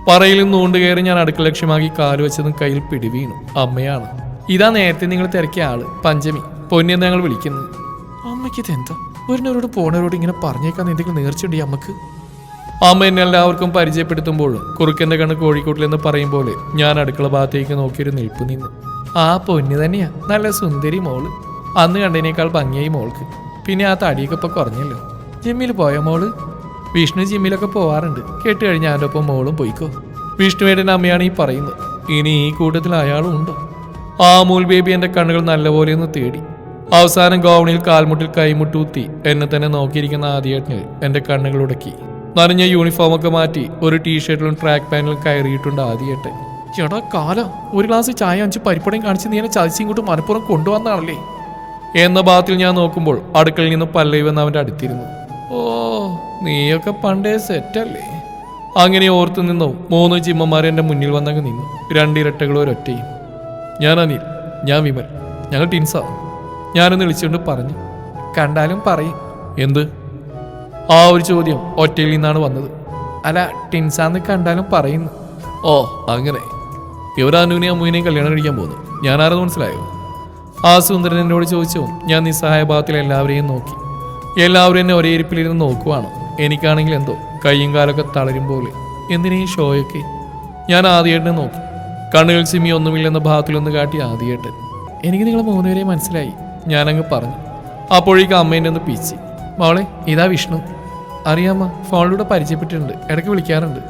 പറയിലും നൂണ്ട് കയറി ഞാൻ അടുക്കള ലക്ഷ്യമാക്കി കാല് വെച്ചതും കയ്യിൽ പിടി വീണു. അമ്മയാണ്. ഇതാ നേരത്തെ നിങ്ങൾ തിരക്കിയ ആള്, പഞ്ചമി. പൊന്നിയെന്ന് ഞങ്ങൾ വിളിക്കുന്നത്. അമ്മയ്ക്ക് ഇതെന്താ? ഒരുനവരോട് പോണവരോട് ഇങ്ങനെ പറഞ്ഞേക്കാൻ എന്തെങ്കിലും നേർച്ചയുണ്ട് അമ്മക്ക്? അമ്മ എന്നെ എല്ലാവർക്കും പരിചയപ്പെടുത്തുമ്പോഴും കുറുക്കൻ്റെ കണ്ണ് കോഴിക്കോട്ടിലെന്ന് പറയും പോലെ ഞാൻ അടുക്കള ഭാഗത്തേക്ക് നോക്കിയൊരു നിൽപ്പ് നിന്നു. ആ പൊന്നു തന്നെയാ, നല്ല സുന്ദരി മോള്. അന്ന് കണ്ടതിനേക്കാൾ ഭംഗിയായി മോൾക്ക്. പിന്നെ ആ തടിയൊക്കെ ഇപ്പൊ കുറഞ്ഞല്ലോ. ജിമ്മിൽ പോയോ മോള്? വിഷ്ണു ജിമ്മിലൊക്കെ പോവാറുണ്ട്. കേട്ട് കഴിഞ്ഞാൽ എൻ്റെ ഒപ്പം മോളും പോയിക്കോ. വിഷ്ണുവേട്ടൻ്റെ അമ്മയാണ് ഈ പറയുന്നത്. ഇനി ഈ കൂട്ടത്തിൽ അയാളും ഉണ്ടോ? ആ മൂൽ ബേബി എൻ്റെ കണ്ണുകൾ നല്ലപോലെ ഒന്ന് തേടി. അവസാനം ഗൗണിൽ കാൽമുട്ടിൽ കൈമുട്ടൂത്തി എന്നെ തന്നെ നോക്കിയിരിക്കുന്ന ആദ്യമായിട്ട് എൻ്റെ കണ്ണുകൾ ഉടക്കി. നനഞ്ഞ യൂണിഫോമൊക്കെ മാറ്റി ഒരു ടീഷർട്ടിലും ട്രാക്ക് പാൻറ്റിലും കയറിയിട്ടുണ്ട് ആദ്യമായിട്ട്. ചേട്ടാ കാലം, ഒരു ഗ്ലാസ് ചായ 5 പരിപ്പടയും കാണിച്ച് നീ എന്നെ ചതിച്ച് ഇങ്ങോട്ട് മനപ്പുറം കൊണ്ടുവന്നാണല്ലേ എന്ന ഭാഗത്തിൽ ഞാൻ നോക്കുമ്പോൾ അടുക്കളയിൽ നിന്ന് പല്ലവി വന്ന് അവൻ്റെ അടുത്തിരുന്നു. ഓ, നീയൊക്കെ പണ്ടേ സെറ്റല്ലേ? അങ്ങനെ ഓർത്തു നിന്നോ 3 ജിമ്മന്മാർ എൻ്റെ മുന്നിൽ വന്നങ്ങ് നിന്നു. 2 ഇരട്ടകളും ഒരൊറ്റയും. ഞാൻ അനിൽ, ഞാൻ വിമൽ, ഞങ്ങൾ ടിൻസാ. ഞാനൊന്ന് വിളിച്ചുകൊണ്ട് പറഞ്ഞു. കണ്ടാലും പറയും. എന്ത്? ആ ഒരു ചോദ്യം ഒറ്റയിൽ നിന്നാണ് വന്നത്. അല്ല, ടിൻസാന്ന് കണ്ടാലും പറയുന്നു. ഓ അങ്ങനെ. ഇവരാനുവിനെയും അമ്മുവിനെയും കല്യാണം കഴിക്കാൻ പോകുന്നു. ഞാനാരെന്ന് മനസ്സിലായോ? ആ സുന്ദരൻ എന്നോട് ചോദിച്ചു. ഞാൻ നിസ്സഹായ ഭാഗത്തിൽ എല്ലാവരെയും നോക്കി. എല്ലാവരും എന്നെ ഒരേ ഇരിപ്പിലിരുന്ന് നോക്കുവാണ്. എനിക്കാണെങ്കിൽ എന്തോ കയ്യും കാലൊക്കെ തളരും പോലെ. എന്തിനീ ഷോയൊക്കെ? ഞാൻ ആദ്യേട്ടനെ നോക്കി. കണ്ണുകൾ സിമി ഒന്നുമില്ലെന്ന ഭാഗത്തിലൊന്ന് കാട്ടി ആദ്യേട്ടൻ. എനിക്ക് നിങ്ങൾ 3 പേരെ മനസ്സിലായി, ഞാനങ്ങ് പറഞ്ഞു. അപ്പോഴേക്കും അമ്മേൻ്റെ ഒന്ന് പീച്ചി. മോളെ ഇതാ വിഷ്ണു. അറിയാമ്മ, ഫോണിലൂടെ പരിചയപ്പെട്ടിട്ടുണ്ട്, ഇടയ്ക്ക് വിളിക്കാറുണ്ട്.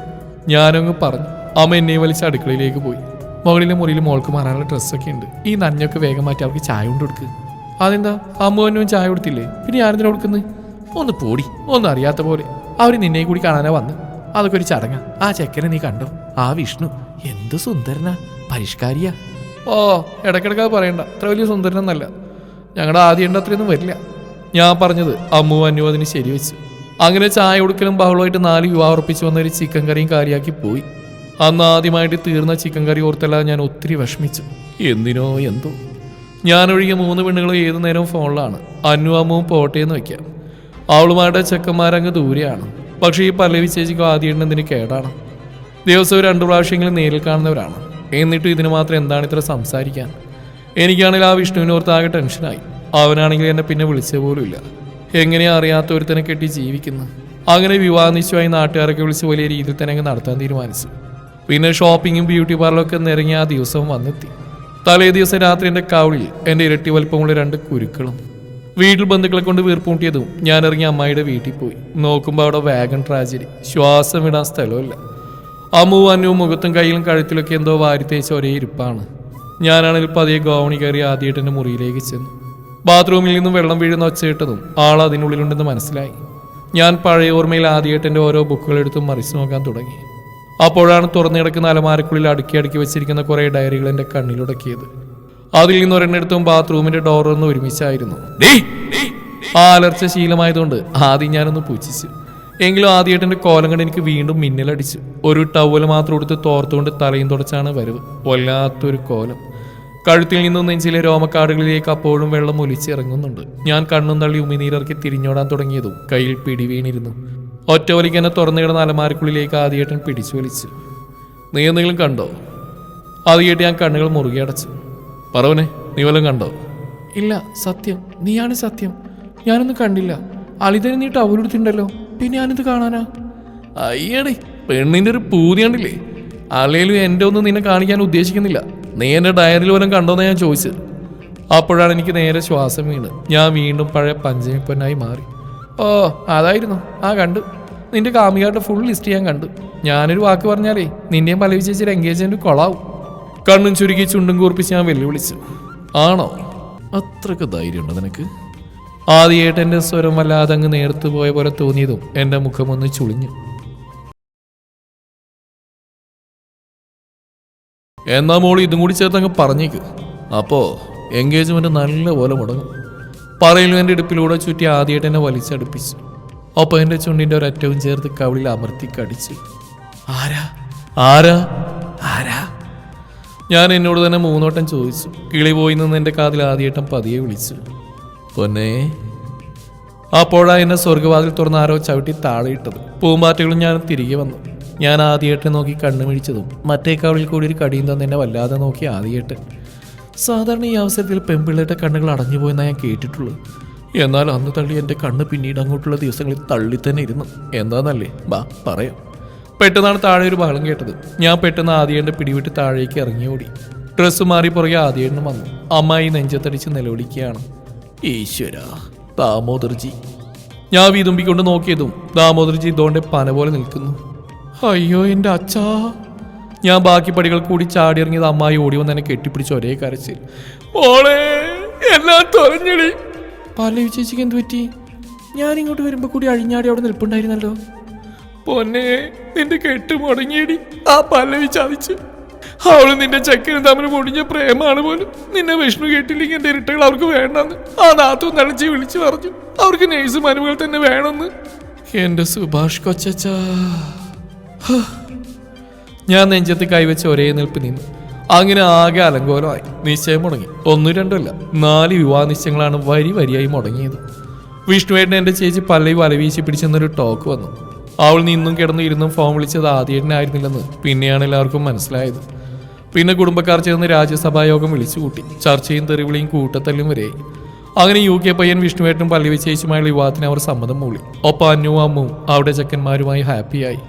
ഞാനങ്ങ് പറഞ്ഞു. അമ്മ എന്നെ വലിച്ച് അടുക്കളയിലേക്ക് പോയി. മുകളിലെ മുറിയിൽ മോൾക്ക് മാറാനുള്ള ഡ്രസ്സൊക്കെ ഉണ്ട്. ഈ നനഞ്ഞൊക്കെ വേഗം മാറ്റി അവർക്ക് ചായ കൊണ്ട് കൊടുക്കുക. അതെന്താ അമ്മുവനും ചായ കൊടുത്തില്ലേ? പിന്നെ ആരെന്തിനാ കൊടുക്കുന്നത്? ഒന്ന് പോടി, ഒന്നും അറിയാത്ത പോലെ. അവർ നിന്നെ കൂടി കാണാനാ വന്ന്. അതൊക്കെ ഒരു ചടങ്ങാ. ആ ചെക്കനെ നീ കണ്ടോ? ആ വിഷ്ണു എന്ത് സുന്ദരനാ, പരിഷ്കാരിയാ. ഓ ഇടയ്ക്കിടയ്ക്ക് പറയണ്ട, അത്ര വലിയ സുന്ദരനൊന്നല്ല. ഞങ്ങളുടെ ആദ്യം അത്രയൊന്നും വരില്ല. ഞാൻ പറഞ്ഞത് അമ്മു അന്നു അതിന് ശരിവെച്ചു. അങ്ങനെ ചായ കൊടുക്കലും ബഹളമായിട്ട് 4 യുവ ഉറപ്പിച്ചു വന്ന ഒരു ചിക്കൻ കറിയും കാര്യമാക്കി പോയി. അന്ന് ആദ്യമായിട്ട് തീർന്ന ചിക്കൻ കറി ഓർത്തല്ലാതെ ഞാൻ ഒത്തിരി വിഷമിച്ചു. എന്തിനോ എന്തോ. ഞാനൊഴികെ 3 പെണ്ണുകളും ഏതു നേരവും ഫോണിലാണ്. അന്നു അമ്മുവും പോട്ടേന്ന് വെക്കാം. അവളുമാരുടെ ചെക്കന്മാരങ്ങ് ദൂരെയാണ്. പക്ഷേ ഈ പല്ലവി ചേച്ചിക്കും ആദ്യം എന്തിന് കേടാണ്. ദിവസവും 2 പ്രാവശ്യമെങ്കിലും നേരിൽ കാണുന്നവരാണ്. എന്നിട്ടും ഇതിന് മാത്രം എന്താണ് ഇത്ര സംസാരിക്കാൻ? എനിക്കാണെങ്കിൽ ആ വിഷ്ണുവിനെ ഓർത്താകെ ടെൻഷനായി. അവനാണെങ്കിൽ എന്നെ പിന്നെ വിളിച്ച പോലും ഇല്ല. എങ്ങനെയാ അറിയാത്ത ഒരുത്തനെ കെട്ടി ജീവിക്കുന്നു. അങ്ങനെ വിവാഹ നിശ്ചയമായി നാട്ടുകാരൊക്കെ വിളിച്ച് വലിയ രീതിയിൽ തന്നെ അങ്ങ് നടത്താൻ തീരുമാനിച്ചു. പിന്നെ ഷോപ്പിങ്ങും ബ്യൂട്ടി പാർലറൊക്കെ നിറങ്ങി ആ ദിവസവും വന്നെത്തി. തലേ ദിവസം രാത്രി എൻ്റെ കവിളിൽ എൻ്റെ ഇരട്ടി വലുപ്പമുള്ള 2 കുരുക്കളും. വീട്ടിൽ ബന്ധുക്കളെ കൊണ്ട് വീർപ്പൂട്ടിയതും ഞാൻ ഇറങ്ങി അമ്മായിയുടെ വീട്ടിൽ പോയി. നോക്കുമ്പോൾ അവിടെ വാഗൺ ട്രാജഡി. ശ്വാസം വിടാൻ സ്ഥലമില്ല. അമ്മുവും അന്നുവും മുഖത്തും കയ്യിലും കഴുത്തിലൊക്കെ എന്തോ വാരിത്തേച്ച് ഒരേ ഇരിപ്പാണ്. ഞാനാണെങ്കിൽ പതിയെ ഗൗണി കയറി ആദ്യമായിട്ട് എൻ്റെ മുറിയിലേക്ക് ചെന്നു. ബാത്റൂമിൽ നിന്നും വെള്ളം വീഴുന്ന ഒച്ച ഇട്ടതും ആൾ അതിനുള്ളിലുണ്ടെന്ന് മനസ്സിലായി. ഞാൻ പഴയ ഓർമ്മയിൽ ആദ്യമായിട്ട് എൻ്റെ ഓരോ ബുക്കുകൾ എടുത്തും മറിച്ചു നോക്കാൻ തുടങ്ങി. അപ്പോഴാണ് തുറന്നു കിടക്കുന്ന അലമാരക്കുള്ളിൽ അടുക്കി വെച്ചിരിക്കുന്ന കുറേ ഡയറികൾ എൻ്റെ കണ്ണിലുടക്കിയത്. അതിൽ നിന്ന് ഒരെണ്ണെടുത്തും ബാത്റൂമിന്റെ ഡോറൊന്ന് ഒരുമിച്ചായിരുന്നു. ആ അലർച്ച ശീലമായതുകൊണ്ട് ആദ്യം ഞാനൊന്ന് പൂച്ഛിച്ചു. എങ്കിലും ആദ്യമായിട്ട് എൻ്റെ കോലം കണ്ട് എനിക്ക് വീണ്ടും മിന്നലടിച്ചു. ഒരു ടവല് മാത്രം എടുത്ത് തോർത്തുകൊണ്ട് തലയും തുടച്ചാണ് വരവ്. വല്ലാത്തൊരു കോലം. കഴുത്തിൽ നിന്നും നെഞ്ചിലെ രോമക്കാടുകളിലേക്ക് അപ്പോഴും വെള്ളം ഒലിച്ചിറങ്ങുന്നുണ്ട്. ഞാൻ കണ്ണും തള്ളി ഉമിനീരിറക്കി തിരിഞ്ഞോടാൻ തുടങ്ങിയതും കയ്യിൽ പിടി വീണിരുന്നു. ഒറ്റ വലിക്ക് എന്നെ തുറന്നു കിടന്ന അലമാരക്കുള്ളിലേക്ക് ആദ്യേട്ടൻ പിടിച്ചു വലിച്ചു. നീ എന്തെങ്കിലും കണ്ടോ? ആദ്യമായിട്ട് ഞാൻ കണ്ണുകൾ മുറുകെ അടച്ചു. പറവനെ, നീ വല്ലതും കണ്ടോ? ഇല്ല, സത്യം, നീയാണ് സത്യം. ഞാനൊന്നും കണ്ടില്ല. അളിതന് നീ ടവലെടുത്തിട്ടുണ്ടല്ലോ, പിന്നെ ഞാനിത് കാണാനാ? അയ്യടേ, പെണ്ണിന്റെ ഒരു പൂതി കണ്ടില്ലേ? അല്ലേലും എൻ്റെ ഒന്നും നിന്നെ കാണിക്കാൻ ഉദ്ദേശിക്കുന്നില്ല. നീ എൻ്റെ ഡയറിയിൽ വല്ലതും കണ്ടോന്നാ ഞാൻ ചോദിച്ചത്. അപ്പോഴാണ് എനിക്ക് നേരെ ശ്വാസം വീണ്. ഞാൻ വീണ്ടും പഴയ പഞ്ചമിപ്പൊന്നായി മാറി. ഓ അതായിരുന്നു. ആ കണ്ടു. നിന്റെ കാമികാരുടെ ഫുൾ ലിസ്റ്റ് ഞാൻ കണ്ടു. ഞാനൊരു വാക്ക് പറഞ്ഞാലേ നിന്റെയും പല്ലവി ചേച്ചിയുടെ എൻഗേജ്മെന്റ് കൊളാവും. കണ്ണും ചുരുക്കി ചുണ്ടും കൂർപ്പിച്ച് ഞാൻ വെല്ലുവിളിച്ചു. ആണോ? അത്രക്ക് ധൈര്യമുണ്ടോ നിനക്ക്? ആദ്യമായിട്ട് എൻ്റെ സ്വരം വല്ലാതെ അങ്ങ് നേർത്തു പോയ പോലെ തോന്നിയതും എൻ്റെ മുഖമൊന്ന് ചുളിഞ്ഞു. എന്നാ മോൾ ഇതും കൂടി ചേർത്ത് അങ്ങ് പറഞ്ഞേക്ക്. അപ്പോ എൻഗേജ്മെന്റ് നല്ല പോലെ മുടങ്ങും. പറയലും എൻ്റെ ഇടുപ്പിലൂടെ ചുറ്റി ആദ്യമായിട്ട് എന്നെ വലിച്ചടുപ്പിച്ചു. ഒപ്പം എൻ്റെ ചുണ്ടിൻ്റെ ഒരറ്റവും ചേർത്ത് കവിളിൽ അമർത്തി കടിച്ചു. ആരാ ആരാ ആരാ? ഞാൻ എന്നോട് തന്നെ 3 വട്ടം ചോദിച്ചു. കിളി പോയി നിന്ന് എൻ്റെ കാതിൽ ആദ്യമായിട്ടും പതിയെ വിളിച്ചു. പൊന്നേ. അപ്പോഴാ എന്നെ സ്വർഗവാതിൽ തുറന്ന് ആരോ ചവിട്ടി താഴെയിട്ടത്. പൂമ്പാറ്റകളും ഞാൻ തിരികെ വന്നു. ഞാൻ ആദ്യമായിട്ട് നോക്കി കണ്ണുമിഴിച്ചതും മറ്റേ കവിളിൽ കൂടി ഒരു കടിയും തന്നെ എന്നെ വല്ലാതെ നോക്കി ആദ്യമായിട്ട്. സാധാരണ ഈ അവസരത്തിൽ പെൺപിള്ളേരുടെ കണ്ണുകൾ അടഞ്ഞുപോയെന്നാണ് ഞാൻ കേട്ടിട്ടുള്ളത്. എന്നാൽ അന്ന് തള്ളി എൻ്റെ കണ്ണ് പിന്നീട് അങ്ങോട്ടുള്ള ദിവസങ്ങളിൽ തള്ളി തന്നെ ഇരുന്നു. എന്താന്നല്ലേ? ബാ പറയാം. പെട്ടെന്നാണ് താഴെ ഒരു ബഹളം കേട്ടത്. ഞാൻ പെട്ടെന്ന് ആദ്യേൻ്റെ പിടിവിട്ട് താഴേക്ക് ഇറങ്ങി ഓടി. ഡ്രസ്സ് മാറി പുറകെ ആദ്യേണ്ണും വന്നു. അമ്മായി നെഞ്ചത്തടിച്ച് നിലവിളിക്കുകയാണ്. ഈശ്വര, ദാമോദർജി. ഞാൻ വീതുമ്പിക്കൊണ്ട് നോക്കിയതും ദാമോദർജി ഇതോടെ പന പോലെ നിൽക്കുന്നു. അയ്യോ എൻ്റെ അച്ഛാ. ഞാൻ ബാക്കി പടികൾ കൂടി ചാടിയിറങ്ങിയത് അമ്മായി ഓടി വന്ന് എന്നെ കെട്ടിപ്പിടിച്ച് ഒരേ കരച്ചിൽ. മോളെ, എല്ലാം തുറഞ്ഞടി. പല്ലവി ചേച്ചിക്ക് എന്ത് പറ്റി? ഞാനിങ്ങോട്ട് വരുമ്പോൾ കൂടി അഴിഞ്ഞാടി അവിടെ നിൽപ്പുണ്ടായിരുന്നല്ലോ. പൊന്നെ, നിന്റെ കെട്ട് മുടങ്ങിയടി. ആ പല്ലവി ചതിച്ചു. അവള് നിന്റെ ചെക്കനും തമ്മിൽ മുടിഞ്ഞ പ്രേമാണ് പോലും. നിന്നെ വിഷ്ണു കേട്ടില്ലെങ്കിൽ എന്റെ ഇരട്ടകൾ അവർക്ക് വേണ്ടെന്ന് ആ നാത്തു നളിച്ച് വിളിച്ചു പറഞ്ഞു. അവർക്ക് നേഴ്സ് മനുകൾ തന്നെ വേണമെന്ന്. എന്റെ സുഭാഷ് കൊച്ചാ. ഞാൻ നെഞ്ചത്ത് കൈവച്ച് ഒരേ നിൽപ്പ് നിന്നു. അങ്ങനെ ആകെ അലങ്കോലമായി. നിശ്ചയം മുടങ്ങി. 1, 2 അല്ല, 4 വിവാഹ നിശ്ചയങ്ങളാണ് വരിയായി മുടങ്ങിയത്. വിഷ്ണുവേട്ടൻ എൻ്റെ ചേച്ചി പല്ലവി വലവീശി പിടിച്ചെന്നൊരു ടോക്ക് വന്നു. അവൾ നിന്നും കിടന്നും ഇരുന്നും ഫോൺ വിളിച്ചത് ആദ്യേട്ടനായിരുന്നില്ലെന്ന് പിന്നെയാണ് എല്ലാവർക്കും മനസ്സിലായത്. പിന്നെ കുടുംബക്കാർ ചേർന്ന് രാജ്യസഭായോഗം വിളിച്ചുകൂട്ടി. ചർച്ചയും തെറിവിളിയും കൂട്ടത്തല്ലും വരെയായി. അങ്ങനെ UK പയ്യൻ വിഷ്ണുവേട്ടനും പല്ലവി ചേച്ചിയുമായുള്ള വിവാഹത്തിന് അവർ സമ്മതം മൂളി. ഒപ്പം അന്നുവും അമ്മുവും അവിടെ ചെക്കന്മാരുമായി ഹാപ്പിയായി.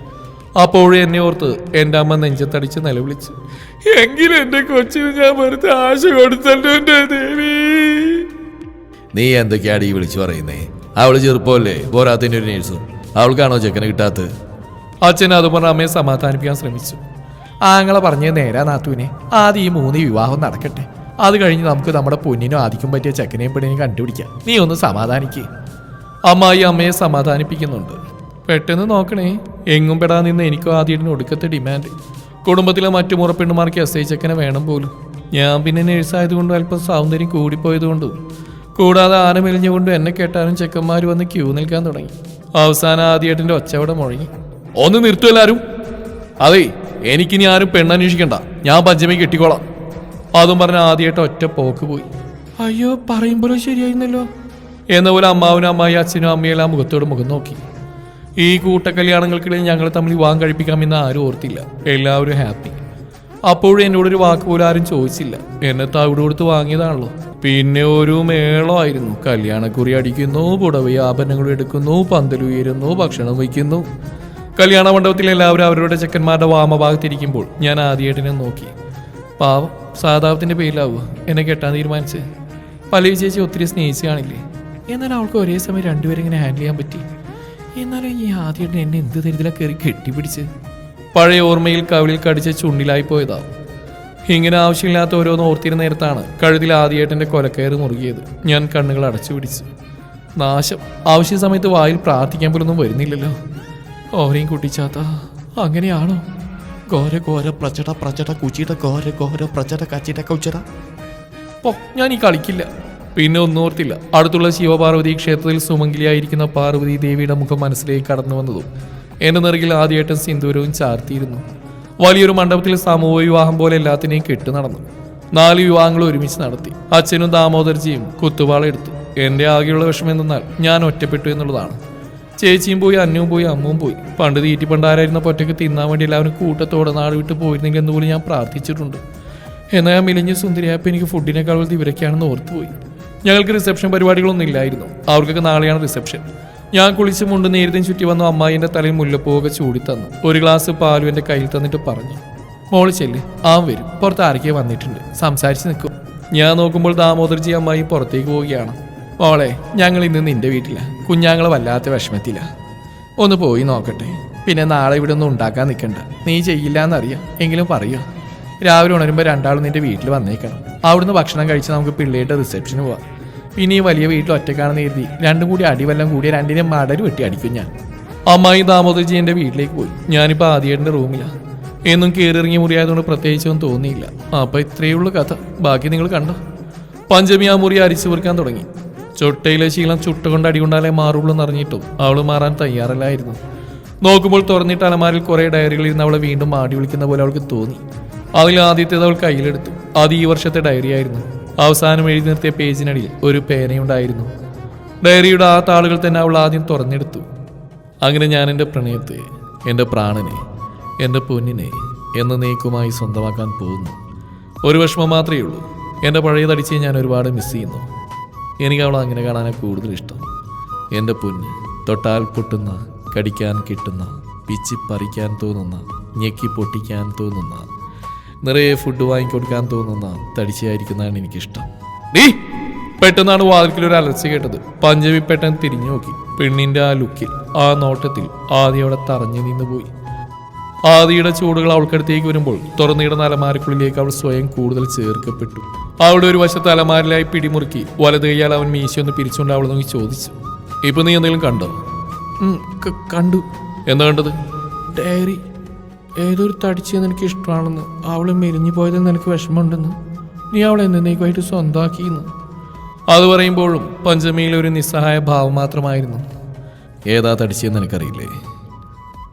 അപ്പോഴും എന്നെ ഓർത്ത് എൻ്റെ അമ്മ നെഞ്ചത്തടിച്ച് നിലവിളിച്ചു. എങ്കിലും എൻ്റെ കൊച്ചിന് ഞാൻ വെറുതെ ആശ കൊടുത്തല്ലോ എൻ്റെ ദേവി. നീ എന്തൊക്കെയാണ് ഈ വിളിച്ചു പറയുന്നേ? അവള് ചെറുപ്പമല്ലേ, പോരാത്തതിൻ്റെ ഒരു നേഴ്സും. അവൾക്കാണോ ചെക്കനെ കിട്ടാത്തത്? അച്ഛൻ അത് പറഞ്ഞ അമ്മയെ സമാധാനിപ്പിക്കാൻ ശ്രമിച്ചു. ആങ്ങളെ പറഞ്ഞത് നേരാ നാത്തൂനെ. ആദ്യം ഈ 3 വിവാഹം നടക്കട്ടെ. അത് കഴിഞ്ഞ് നമുക്ക് നമ്മുടെ പൊന്നിനും ആദിക്കും പറ്റിയ ചെക്കനെയും പെണ്ണിനെയും കണ്ടുപിടിക്കാം. നീ ഒന്ന് സമാധാനിക്കേ. അമ്മായി അമ്മയെ സമാധാനിപ്പിക്കുന്നുണ്ട്. പെട്ടെന്ന് നോക്കണേ, എങ്ങും പെടാൻ നിന്ന് എനിക്കും ആദ്യത്തിന് ഒടുക്കത്തെ ഡിമാൻഡ്. കുടുംബത്തിലെ മറ്റു മുറപ്പെണ്ണുമാർക്ക് SI ചെക്കനെ വേണം പോലും. ഞാൻ പിന്നെ നേഴ്സായതുകൊണ്ടും അല്പം സൗന്ദര്യം കൂടിപ്പോയതുകൊണ്ടും കൂടാതെ ആന മെലിഞ്ഞുകൊണ്ടും എന്നെ കേട്ടാലും ചെക്കന്മാർ വന്ന് ക്യൂ നിൽക്കാൻ തുടങ്ങി. അവസാനം ആദ്യേട്ടൻ്റെ ഒച്ചവിടെ മുഴങ്ങി. ഒന്ന് നിർത്തും എല്ലാവരും. അതെ, എനിക്കിനി ആരും പെണ്ണന്വേഷിക്കണ്ട, ഞാൻ പഞ്ചമി കെട്ടിക്കോളാം. അതും പറഞ്ഞ ആദ്യമായിട്ട് ഒറ്റ പോക്ക് പോയി. അയ്യോ, പറയുമ്പോഴും ശരിയായിരുന്നല്ലോ എന്ന പോലെ അമ്മാവനും അമ്മായി അച്ഛനും അമ്മയെല്ലാം മുഖത്തോട് മുഖം നോക്കി. ഈ കൂട്ടക്കല്യാണങ്ങൾക്കിടയിൽ ഞങ്ങൾ തമ്മിൽ വിവാഹം കഴിപ്പിക്കാമെന്ന് ആരും ഓർത്തില്ല. എല്ലാവരും ഹാപ്പി. അപ്പോഴും എന്നോടൊരു വാക്ക് പോലും ആരും ചോദിച്ചില്ല. എന്നെ തവിട് കൊടുത്ത് വാങ്ങിയതാണല്ലോ. പിന്നെ ഒരു മേളമായിരുന്നു. കല്യാണക്കുറി അടിക്കുന്നു, പുടവ ആഭരണങ്ങൾ എടുക്കുന്നു, പന്തലുയരുന്നു, ഭക്ഷണം വയ്ക്കുന്നു. കല്യാണ മണ്ഡപത്തിൽ എല്ലാവരും അവരുടെ ചെക്കന്മാരുടെ വാമഭാഗത്തിരിക്കുമ്പോൾ ഞാൻ ആദ്യേട്ടനെ നോക്കി. പാവം, സാധാവത്തിന്റെ പേരിലാവുക എന്നെ കെട്ടാൻ തീരുമാനിച്ച്. പല്ലവി ചേച്ചി ഒത്തിരി സ്നേഹിച്ച് കാണില്ലേ? എന്നാൽ അവൾക്ക് ഒരേ സമയം രണ്ടുപേരും ഇങ്ങനെ ഹാൻഡിൽ ചെയ്യാൻ പറ്റി. എന്നാലും ഈ ആദ്യേട്ടൻ എന്നെ എന്ത് തരത്തിലാ കയറി കെട്ടിപ്പിടിച്ച്. പഴയ ഓർമ്മയിൽ കവിളിൽ കടിച്ച ചുണ്ടിലായി പോയതാവും. ഇങ്ങനെ ആവശ്യമില്ലാത്ത ഓരോന്ന് ഓർത്തിരുന്ന നേരത്താണ് കഴുതിൽ ആദ്യേട്ടൻ്റെ കൊലക്കയറ് മുറുകിയത്. ഞാൻ കണ്ണുകൾ അടച്ചു പിടിച്ചു. നാശം, ആവശ്യ സമയത്ത് വായിൽ പ്രാർത്ഥിക്കാൻ പോലൊന്നും വരുന്നില്ലല്ലോ. ഓരെയും കുട്ടിച്ചാത്ത അങ്ങനെയാണോ? ഘോര ഘോര പ്രചട പ്രചട കുച്ചിട ഘോര ഘോര പ്രചട കച്ചിട കുച്ചട. പോ, ഞാൻ ഈ കളിക്കില്ല. പിന്നെ ഒന്നും ഓർത്തില്ല. അടുത്തുള്ള ശിവപാർവതി ക്ഷേത്രത്തിൽ സുമംഗലിയായിരിക്കുന്ന പാർവതി ദേവിയുടെ മുഖം മനസ്സിലേക്ക് കടന്നു വന്നതും എന്റെ നെറുകിൽ ആദ്യേട്ടൻ സിന്ദൂരവും ചാർത്തിയിരുന്നു. വലിയൊരു മണ്ഡപത്തിൽ സമൂഹ വിവാഹം പോലെ എല്ലാത്തിനെയും കെട്ടു നടന്നു. 4 വിവാഹങ്ങൾ ഒരുമിച്ച് നടത്തി. അച്ഛനും ദാമോദർജിയും കുത്തുവാള എടുത്തു. എന്റെ ആകെയുള്ള വിഷമം എന്നാൽ ഞാൻ ഒറ്റപ്പെട്ടു എന്നുള്ളതാണ്. ചേച്ചിയും പോയി, അന്നവും പോയി, അമ്മവും പോയി. പണ്ട് തീറ്റിപ്പണ്ടാരായിരുന്ന പൊറ്റയ്ക്ക് തിന്നാൻ വേണ്ടി എല്ലാവരും കൂട്ടത്തോടെ നാട് വിട്ട് പോയിരുന്നെങ്കിൽ എന്നുപോലും ഞാൻ പ്രാർത്ഥിച്ചിട്ടുണ്ട്. എന്നാൽ ഞാൻ മെലിഞ്ഞ സുന്ദരിയായപ്പോൾ എനിക്ക് ഫുഡിനേക്കാൾ വലുത് ഇവരൊക്കെയാണെന്ന് ഓർത്തുപോയി. ഞങ്ങൾക്ക് റിസപ്ഷൻ പരിപാടികളൊന്നും ഇല്ലായിരുന്നു. അവർക്കൊക്കെ നാളെയാണ് റിസപ്ഷൻ. ഞാൻ കുളിച്ച് മുണ്ട് നേരത്തെ ചുറ്റി വന്നു. അമ്മായിൻ്റെ തലയിൽ മുല്ലപ്പൂവൊക്കെ ചൂടി തന്നു. ഒരു ഗ്ലാസ് പാലും എൻ്റെ കയ്യിൽ തന്നിട്ട് പറഞ്ഞു, മോള് ചെല്ല്, വരും. പുറത്ത് ആരൊക്കെ വന്നിട്ടുണ്ട്, സംസാരിച്ച് നിൽക്കും. ഞാൻ നോക്കുമ്പോൾ ദാമോദർജി അമ്മായി പുറത്തേക്ക് പോവുകയാണ്. മോളെ, ഞങ്ങൾ ഇന്ന് നിന്റെ വീട്ടില. കുഞ്ഞാങ്ങളെ വല്ലാത്ത വിഷമത്തില്ല. ഒന്ന് പോയി നോക്കട്ടെ. പിന്നെ നാളെ ഇവിടെ ഒന്നും ഉണ്ടാക്കാൻ നിൽക്കണ്ട. നീ ചെയ്യില്ല എന്നറിയാം, എങ്കിലും പറയുക. രാവിലെ ഉണരുമ്പോൾ 2 ആളും നിന്റെ വീട്ടിൽ വന്നേക്കണം. അവിടുന്ന് ഭക്ഷണം കഴിച്ച് നമുക്ക് പിള്ളേരുടെ റിസപ്ഷന് പോവാം. പിന്നെ ഈ വലിയ വീട്ടിൽ ഒറ്റക്കാണെന്ന് എഴുതി 2 കൂടി അടിവെല്ലാം കൂടി 2നെ മടൽ വെട്ടി അടിക്കും ഞാൻ. അമ്മായി ദാമോദർജി എൻ്റെ വീട്ടിലേക്ക് പോയി. ഞാനിപ്പോൾ ആദ്യേട്ടൻ്റെ റൂമിലാണ്. എന്നും കയറിയിറങ്ങിയ മുറിയായതുകൊണ്ട് പ്രത്യേകിച്ചൊന്നും തോന്നിയില്ല. അപ്പോൾ ഇത്രയേ ഉള്ളൂ കഥ. ബാക്കി നിങ്ങൾ കണ്ടോ? പഞ്ചമി ആ മുറി അരിച്ചു പെറുക്കാൻ തുടങ്ങി. ചൊട്ടയിലെ ശീലം ചുട്ടുകൊണ്ട് അടികൊണ്ടാലേ മാറുള്ളൂ എന്നറിഞ്ഞിട്ടും അവൾ മാറാൻ തയ്യാറല്ലായിരുന്നു. നോക്കുമ്പോൾ തുറന്നിട്ട് അലമാരിൽ കുറേ ഡയറികളിൽ നിന്ന് അവളെ വീണ്ടും മാടി വിളിക്കുന്ന പോലെ അവൾക്ക് തോന്നി. അതിൽ ആദ്യത്തേത് അവൾ കയ്യിലെടുത്തു. അത് ഈ വർഷത്തെ ഡയറി ആയിരുന്നു. അവസാനം എഴുതി നിർത്തിയ പേജിനടിയിൽ ഒരു പേനയുണ്ടായിരുന്നു. ഡയറിയുടെ ആ താളുകൾ തന്നെ അവൾ ആദ്യം തുറന്നെടുത്തു. അങ്ങനെ ഞാൻ എൻ്റെ പ്രണയത്തെ, എൻ്റെ പ്രാണനെ, എൻ്റെ പൊന്നിനെ എന്നേക്കുമായി സ്വന്തമാക്കാൻ പോകുന്നു. ഒരു വിഷമം മാത്രമേ ഉള്ളൂ. എൻ്റെ പഴയ തടിച്ചെ ഞാൻ ഒരുപാട് മിസ് ചെയ്യുന്നു. എനിക്ക് അവളെ അങ്ങനെ കാണാനാണ് കൂടുതൽ ഇഷ്ടം. എൻ്റെ പൊന്ന്, തൊട്ടാൽ പൊട്ടുന്ന, കടിക്കാൻ കിട്ടുന്ന, പിച്ചി പറിക്കാൻ തോന്നുന്ന, ഞെക്കി പൊട്ടിക്കാൻ തോന്നുന്ന, നിറയെ ഫുഡ് വാങ്ങിക്കൊടുക്കാൻ തോന്നുന്ന തടിച്ചയായിരിക്കുന്നതാണ് എനിക്കിഷ്ടം. പെട്ടെന്നാണ് വാതിൽക്കിലൊരു അലർച്ച കേട്ടത്. പഞ്ചമി പെട്ടെന്ന് തിരിഞ്ഞു നോക്കി. പെണ്ണിന്റെ ആ ലുക്കിൽ, ആ നോട്ടത്തിൽ ആദ്യ അവിടെ തറഞ്ഞു നിന്നുപോയി. ആദിയുടെ ചൂടുകൾ അവൾക്കടുത്തേക്ക് വരുമ്പോൾ തുറന്നിടുന്ന അലമാരക്കുള്ളിലേക്ക് അവൾ സ്വയം കൂടുതൽ ചേർക്കപ്പെട്ടു. അവിടെ ഒരു വശത്ത് അലമാരിലായി പിടിമുറുക്കി വലത് കൈയാൽ അവൻ മീശയൊന്ന് പിരിച്ചുകൊണ്ട് അവൾ നോക്കി ചോദിച്ചു, ഇപ്പൊ നീ എന്തെങ്കിലും കണ്ടോ? കണ്ടു. എന്താ കണ്ടത്? ഡയറി. ഏതൊരു തടിച്ചെന്ന് എനിക്ക് ഇഷ്ടമാണെന്ന്, അവൾ മെലിഞ്ഞു പോയതിൽ നിനക്ക് വിഷമമുണ്ടെന്ന്, നീ അവളെ എന്നേക്കുമായിട്ട് സ്വന്തമാക്കിയെന്ന്. അത് പറയുമ്പോഴും പഞ്ചമിയിൽ ഒരു നിസ്സഹായ ഭാവം മാത്രമായിരുന്നു. ഏതാ തടിച്ചെന്ന് എനിക്കറിയില്ലേ?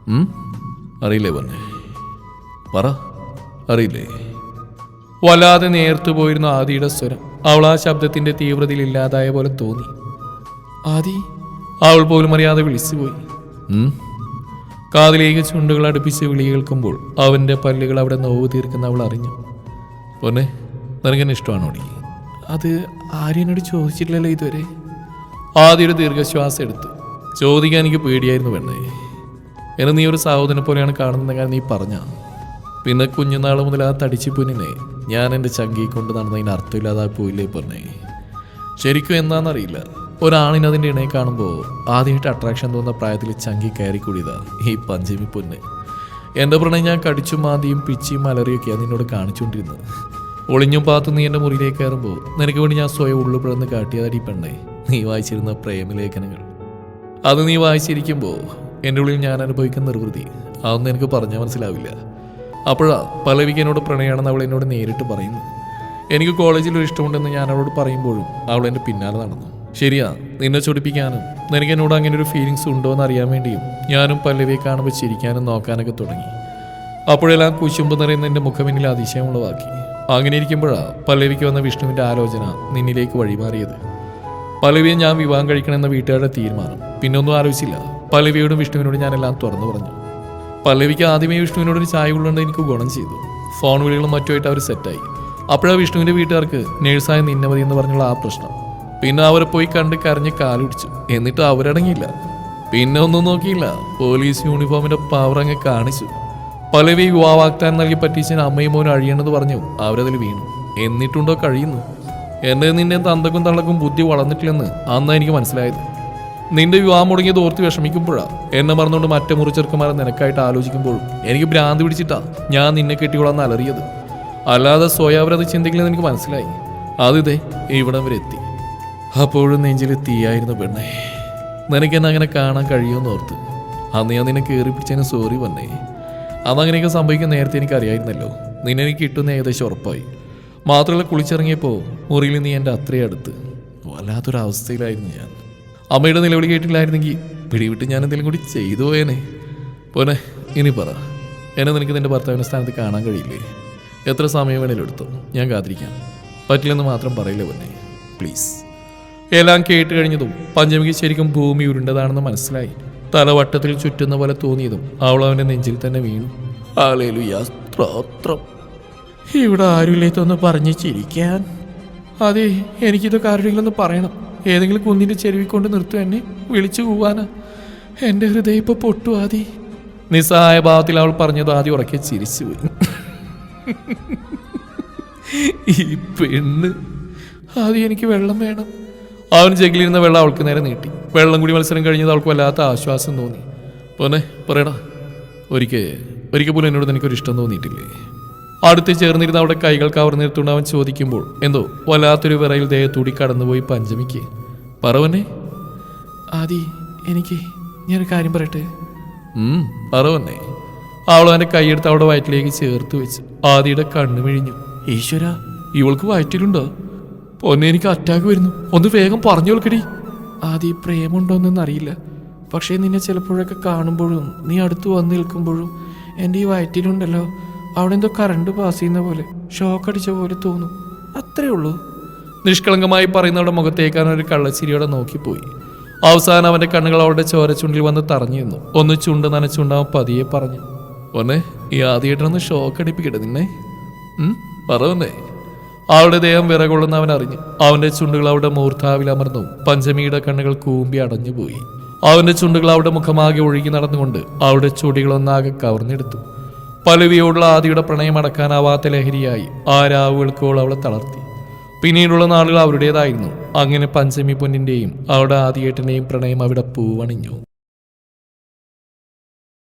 അറിയില്ലേ പൊന്നെ? പറ, അറിയില്ലേ? വല്ലാതെ നേർത്തു പോയിരുന്നു ആദിയുടെ സ്വരം. അവൾ ആ ശബ്ദത്തിന്റെ തീവ്രതയിൽ ഇല്ലാതായ പോലെ തോന്നി. ആദി, അവൾ പോലും അറിയാതെ വിളിച്ചുപോയി. കാതിലേക്ക് ചുണ്ടുകൾ അടുപ്പിച്ച് വിളി കേൾക്കുമ്പോൾ അവൻ്റെ പല്ലുകൾ അവിടെ നോവ് തീർക്കുന്ന അവൾ അറിഞ്ഞു. പൊന്നെ, നിനക്കെന്നെ ഇഷ്ടമാണോടി? അത് ആര്യനോട് ചോദിച്ചിട്ടില്ലല്ലോ ഇതുവരെ. ആദ്യം ഒരു ദീർഘശ്വാസം എടുത്തു. ചോദിക്കാൻ എനിക്ക് പേടിയായിരുന്നു പെണ്ണേ. എന്നെ നീ ഒരു സഹോദരനെ പോലെയാണ് കാണുന്ന കാര്യം നീ പറഞ്ഞ. പിന്നെ കുഞ്ഞുനാൾ മുതൽ ആ തടിച്ചു പൊന്നിനെ ഞാൻ എൻ്റെ ചങ്കി കൊണ്ട് നടന്നതിന് അർത്ഥമില്ലാതായി പോയില്ലേ പൊന്നെ. ശരിക്കും എന്താണെന്നറിയില്ല, ഒരാണിന് അതിൻ്റെ ഇണയെ കാണുമ്പോൾ ആദ്യമായിട്ട് അട്രാക്ഷൻ തോന്നുന്ന പ്രായത്തിൽ ചങ്കി കയറിക്കൂടിയതാ ഈ പഞ്ചമി പൊന്ന്. എൻ്റെ പ്രണയം ഞാൻ കടിച്ചും മാന്തിയും പിച്ചിയും അലറിയൊക്കെയാണ് നിന്നോട് കാണിച്ചുകൊണ്ടിരുന്നത്. ഒളിഞ്ഞും പാത്തു നീ എൻ്റെ മുറിയിലേക്ക് കയറുമ്പോൾ നിനക്ക് വേണ്ടി ഞാൻ സ്വയം ഉള്ളു പിളർന്ന് കാട്ടിയതാടി പെണ്ണേ നീ വായിച്ചിരുന്ന പ്രേമലേഖനങ്ങൾ. അത് നീ വായിച്ചിരിക്കുമ്പോൾ എൻ്റെ ഉള്ളിൽ ഞാൻ അനുഭവിക്കുന്ന നിർവൃതി അതൊന്നും എനിക്ക് പറഞ്ഞാൽ മനസ്സിലാവില്ല. അപ്പോഴാ പല്ലവിക്ക് എന്നോട് പ്രണയമാണെന്ന് അവൾ എന്നോട് നേരിട്ട് പറയുന്നു. എനിക്ക് കോളേജിൽ ഒരു ഇഷ്ടമുണ്ടെന്ന് ഞാൻ അവളോട് പറയുമ്പോഴും അവൾ എൻ്റെ പിന്നാലെ നടന്നു. ശരിയാ, നിന്നെ ചൊടിപ്പിക്കാനും നിനക്ക് എന്നോട് അങ്ങനെ ഒരു ഫീലിങ്സ് ഉണ്ടോ എന്ന് അറിയാൻ വേണ്ടിയും ഞാനും പല്ലവിയെ കാണുമ്പോൾ ചിരിക്കാനും നോക്കാനൊക്കെ തുടങ്ങി. അപ്പോഴെല്ലാം കുശുമ്പ് നിറയുന്ന എൻ്റെ മുഖമെന്നിൽ അതിശയമുള്ളവാക്കി. അങ്ങനെ ഇരിക്കുമ്പോഴാണ് പല്ലവിക്ക് വന്ന വിഷ്ണുവിൻ്റെ ആലോചന നിന്നിലേക്ക് വഴിമാറിയത്. പല്ലവിയെ ഞാൻ വിവാഹം കഴിക്കണമെന്ന വീട്ടുകാരുടെ തീരുമാനം. പിന്നെ ഒന്നും ആലോചിച്ചില്ല, പല്ലവിയോടും വിഷ്ണുവിനോടും ഞാനെല്ലാം തുറന്നു പറഞ്ഞു. പല്ലവിക്ക് ആദ്യമേ വിഷ്ണുവിനോടൊരു ചായ ഉള്ളത് എനിക്ക് ഗുണം ചെയ്തു. ഫോൺ വിളികളും മറ്റുമായിട്ട് അവർ സെറ്റായി. അപ്പോഴാണ് വിഷ്ണുവിൻ്റെ വീട്ടുകാർക്ക് നേഴ്സായ നിന്നെ മതി എന്ന് പറഞ്ഞുള്ള ആ പ്രശ്നം. പിന്നെ അവരെ പോയി കണ്ട് കരഞ്ഞ് കാലുപിടിച്ചു. എന്നിട്ട് അവരടങ്ങിയില്ല, പിന്നെ ഒന്നും നോക്കിയില്ല, പോലീസ് യൂണിഫോമിന്റെ പവർ അങ്ങ് കാണിച്ചു. പലവി യുവാവാഗ്ദാനം നൽകി പറ്റീച്ചൻ അമ്മയും മോനും അഴിയണമെന്ന് പറഞ്ഞു അവരതിൽ വീണു. എന്നിട്ടുണ്ടോ കഴിയുന്നു. എൻ്റെ നിന്റെ തന്തക്കും തള്ളക്കും ബുദ്ധി വളർന്നിട്ടില്ലെന്ന് അന്ന് എനിക്ക് മനസ്സിലായത്. നിന്റെ വിവാഹം മുടങ്ങിയത് ഓർത്ത് വിഷമിക്കുമ്പോഴാണ് എന്നെ മറന്നുകൊണ്ട് മറ്റേ മുറിച്ചെറുക്കന്മാരെ നിനക്കായിട്ട് ആലോചിക്കുമ്പോഴും എനിക്ക് ഭ്രാന്തി പിടിച്ചിട്ടാ ഞാൻ നിന്നെ കെട്ടിക്കൊള്ളാന്ന് അലറിയത്. അല്ലാതെ സ്വയം അവരത് ചിന്തിക്കില്ലെന്ന് എനിക്ക് മനസ്സിലായി. അതിതേ ഇവിടം വരെ എത്തി. അപ്പോഴും നെഞ്ചിൽ തീയായിരുന്നു പെണ്ണേ. നിനക്കെന്നെ അങ്ങനെ കാണാൻ കഴിയുമെന്ന് ഓർത്ത് അന്ന് ഞാൻ നിന്നെ കയറി പിടിച്ചതിന് സോറി പെണ്ണേ. അതങ്ങനെയൊക്കെ സംഭവിക്കാൻ നേരത്തെ എനിക്കറിയായിരുന്നല്ലോ. നിന്നെ എനിക്ക് കിട്ടുന്ന ഏകദേശം ഉറപ്പായി. മാത്രമല്ല കുളിച്ചിറങ്ങിയപ്പോൾ മുറിയിൽ നീ എൻ്റെ അത്രയും അടുത്ത്. വല്ലാത്തൊരവസ്ഥയിലായിരുന്നു ഞാൻ. അമ്മയുടെ നിലവിളി കേട്ടില്ലായിരുന്നെങ്കിൽ പിടിവിട്ട് ഞാൻ എന്തെങ്കിലും കൂടി ചെയ്തു പോയേനെ. പോനെ, ഇനി പറ, എന്നെ നിനക്ക് നിൻ്റെ ഭർത്താവിൻ്റെ സ്ഥാനത്ത് കാണാൻ കഴിയില്ലേ? എത്ര സമയം വേണേലും എടുത്തോ, ഞാൻ കാത്തിരിക്കാം. പറ്റില്ലെന്ന് മാത്രം പറയില്ല പൊന്നെ, പ്ലീസ്. എല്ലാം കേട്ട് കഴിഞ്ഞതും പഞ്ചമിക്ക് ശരിക്കും ഭൂമി ഉരുണ്ടതാണെന്ന് മനസ്സിലായി. തലവട്ടത്തിൽ ചുറ്റുന്ന പോലെ തോന്നിയതും അവൾ അവൻ്റെ നെഞ്ചിൽ തന്നെ വീണു. ഹല്ലേലൂയ, സ്തോത്രം. ഇവിടെ ആരുമില്ലാത്തൊന്ന് പറഞ്ഞ് ചിരിക്കാൻ. അതെ, എനിക്കിതൊക്കെ ആരുടെയെങ്കിലും ഒന്ന് പറയണം. ഏതെങ്കിലും കുന്നിൻ്റെ ചെരുവിൽ കൊണ്ട് നിർത്തും എന്നെ വിളിച്ചു പോവാനാ. എൻ്റെ ഹൃദയം ഇപ്പോൾ പൊട്ടു. ആദി നിസ്സഹായ ഭാവത്തിൽ അവൾ പറഞ്ഞത് ആദ്യം ഉറക്കെ ചിരിച്ചുപോയി. ഈ പെണ്ണ്. ആദ്യം എനിക്ക് വെള്ളം വേണം. അവൻ ജഗ്ലിരുന്ന വെള്ളം അവൾക്ക് നേരെ നീട്ടി. വെള്ളം കൂടി മത്സരം കഴിഞ്ഞത് അവൾക്ക് വല്ലാത്ത ആശ്വാസം തോന്നി. പോന്നെ പറയടാ, ഒരിക്കൽ പോലും എന്നോട് എനിക്കൊരു ഇഷ്ടം തോന്നിയിട്ടില്ലേ? അടുത്ത് ചേർന്നിരുന്ന അവിടെ കൈകൾ കവർന്നെടുത്തുകൊണ്ട് അവൻ ചോദിക്കുമ്പോൾ എന്തോ വല്ലാത്തൊരു വിറയിൽ ദേഹത്തൂടി കടന്നുപോയി പഞ്ചമിക്ക്. പറവനെ. ആദി, ഞാനൊരു കാര്യം പറയട്ടെ? പറവന്നെ. അവൾ അവൻ്റെ കൈയെടുത്ത് അവിടെ വയറ്റിലേക്ക് ചേർത്ത് വെച്ച്. ആദിയുടെ കണ്ണു മിഴിഞ്ഞു. ഈശ്വര, ഇവൾക്ക് വയറ്റിലുണ്ടോ? പൊന്നെ, എനിക്ക് അറ്റാക്ക് വരുന്നു. ഒന്ന് വേഗം പറഞ്ഞു കൊടുക്കടി. ആദി, പ്രേമുണ്ടോന്നൊന്നും അറിയില്ല, പക്ഷേ നിന്നെ ചിലപ്പോഴൊക്കെ കാണുമ്പോഴും നീ അടുത്ത് വന്ന് നിൽക്കുമ്പോഴും എൻ്റെ ഈ വയറ്റിലുണ്ടല്ലോ, അവിടെ എന്തോ കറണ്ട് പാസ് ചെയ്യുന്ന പോലെ, ഷോക്ക് അടിച്ച പോലെ തോന്നും. അത്രേ ഉള്ളൂ. നിഷ്കളങ്കമായി പറയുന്നവരുടെ മുഖത്തേക്കാൻ ഒരു കള്ളച്ചിരിയോടെ നോക്കിപ്പോയി. അവസാനം അവൻ്റെ കണ്ണുകൾ അവളുടെ ചോരച്ചുണ്ടിൽ വന്ന് തറഞ്ഞു നിന്നു. ഒന്ന് ചുണ്ട് നനച്ചുണ്ടാവും പതിയെ പറഞ്ഞു. ഒന്നെ, ഈ ആദ്യമായിട്ടൊന്ന് ഷോക്ക് അടിപ്പിക്കട്ടെ നിന്നെ. പറവന്നേ. അവളുടെ ദേഹം വിറകൊള്ളുന്ന അവൻ അറിഞ്ഞു. അവന്റെ ചുണ്ടുകൾ അവളുടെ മൂർധാവിൽ അമർന്നു. പഞ്ചമിയുടെ കണ്ണുകൾ കൂമ്പി അടഞ്ഞുപോയി. അവന്റെ ചുണ്ടുകൾ അവളുടെ മുഖമാകെ ഒഴുകി നടന്നുകൊണ്ട് അവളുടെ ചുടികളൊന്നാകെ കവർന്നെടുത്തു. പലവിയോടുള്ള ആദിയുടെ പ്രണയം അടക്കാനാവാത്ത ലഹരിയായി ആ രാവുകൾക്കോൾ അവളെ തളർത്തി. പിന്നീടുള്ള നാളുകൾ അവരുടേതായിരുന്നു. അങ്ങനെ പഞ്ചമി പൊന്നിന്റെയും അവളുടെ ആദിയേട്ടന്റെയും പ്രണയം അവിടെ പൂവണിഞ്ഞു.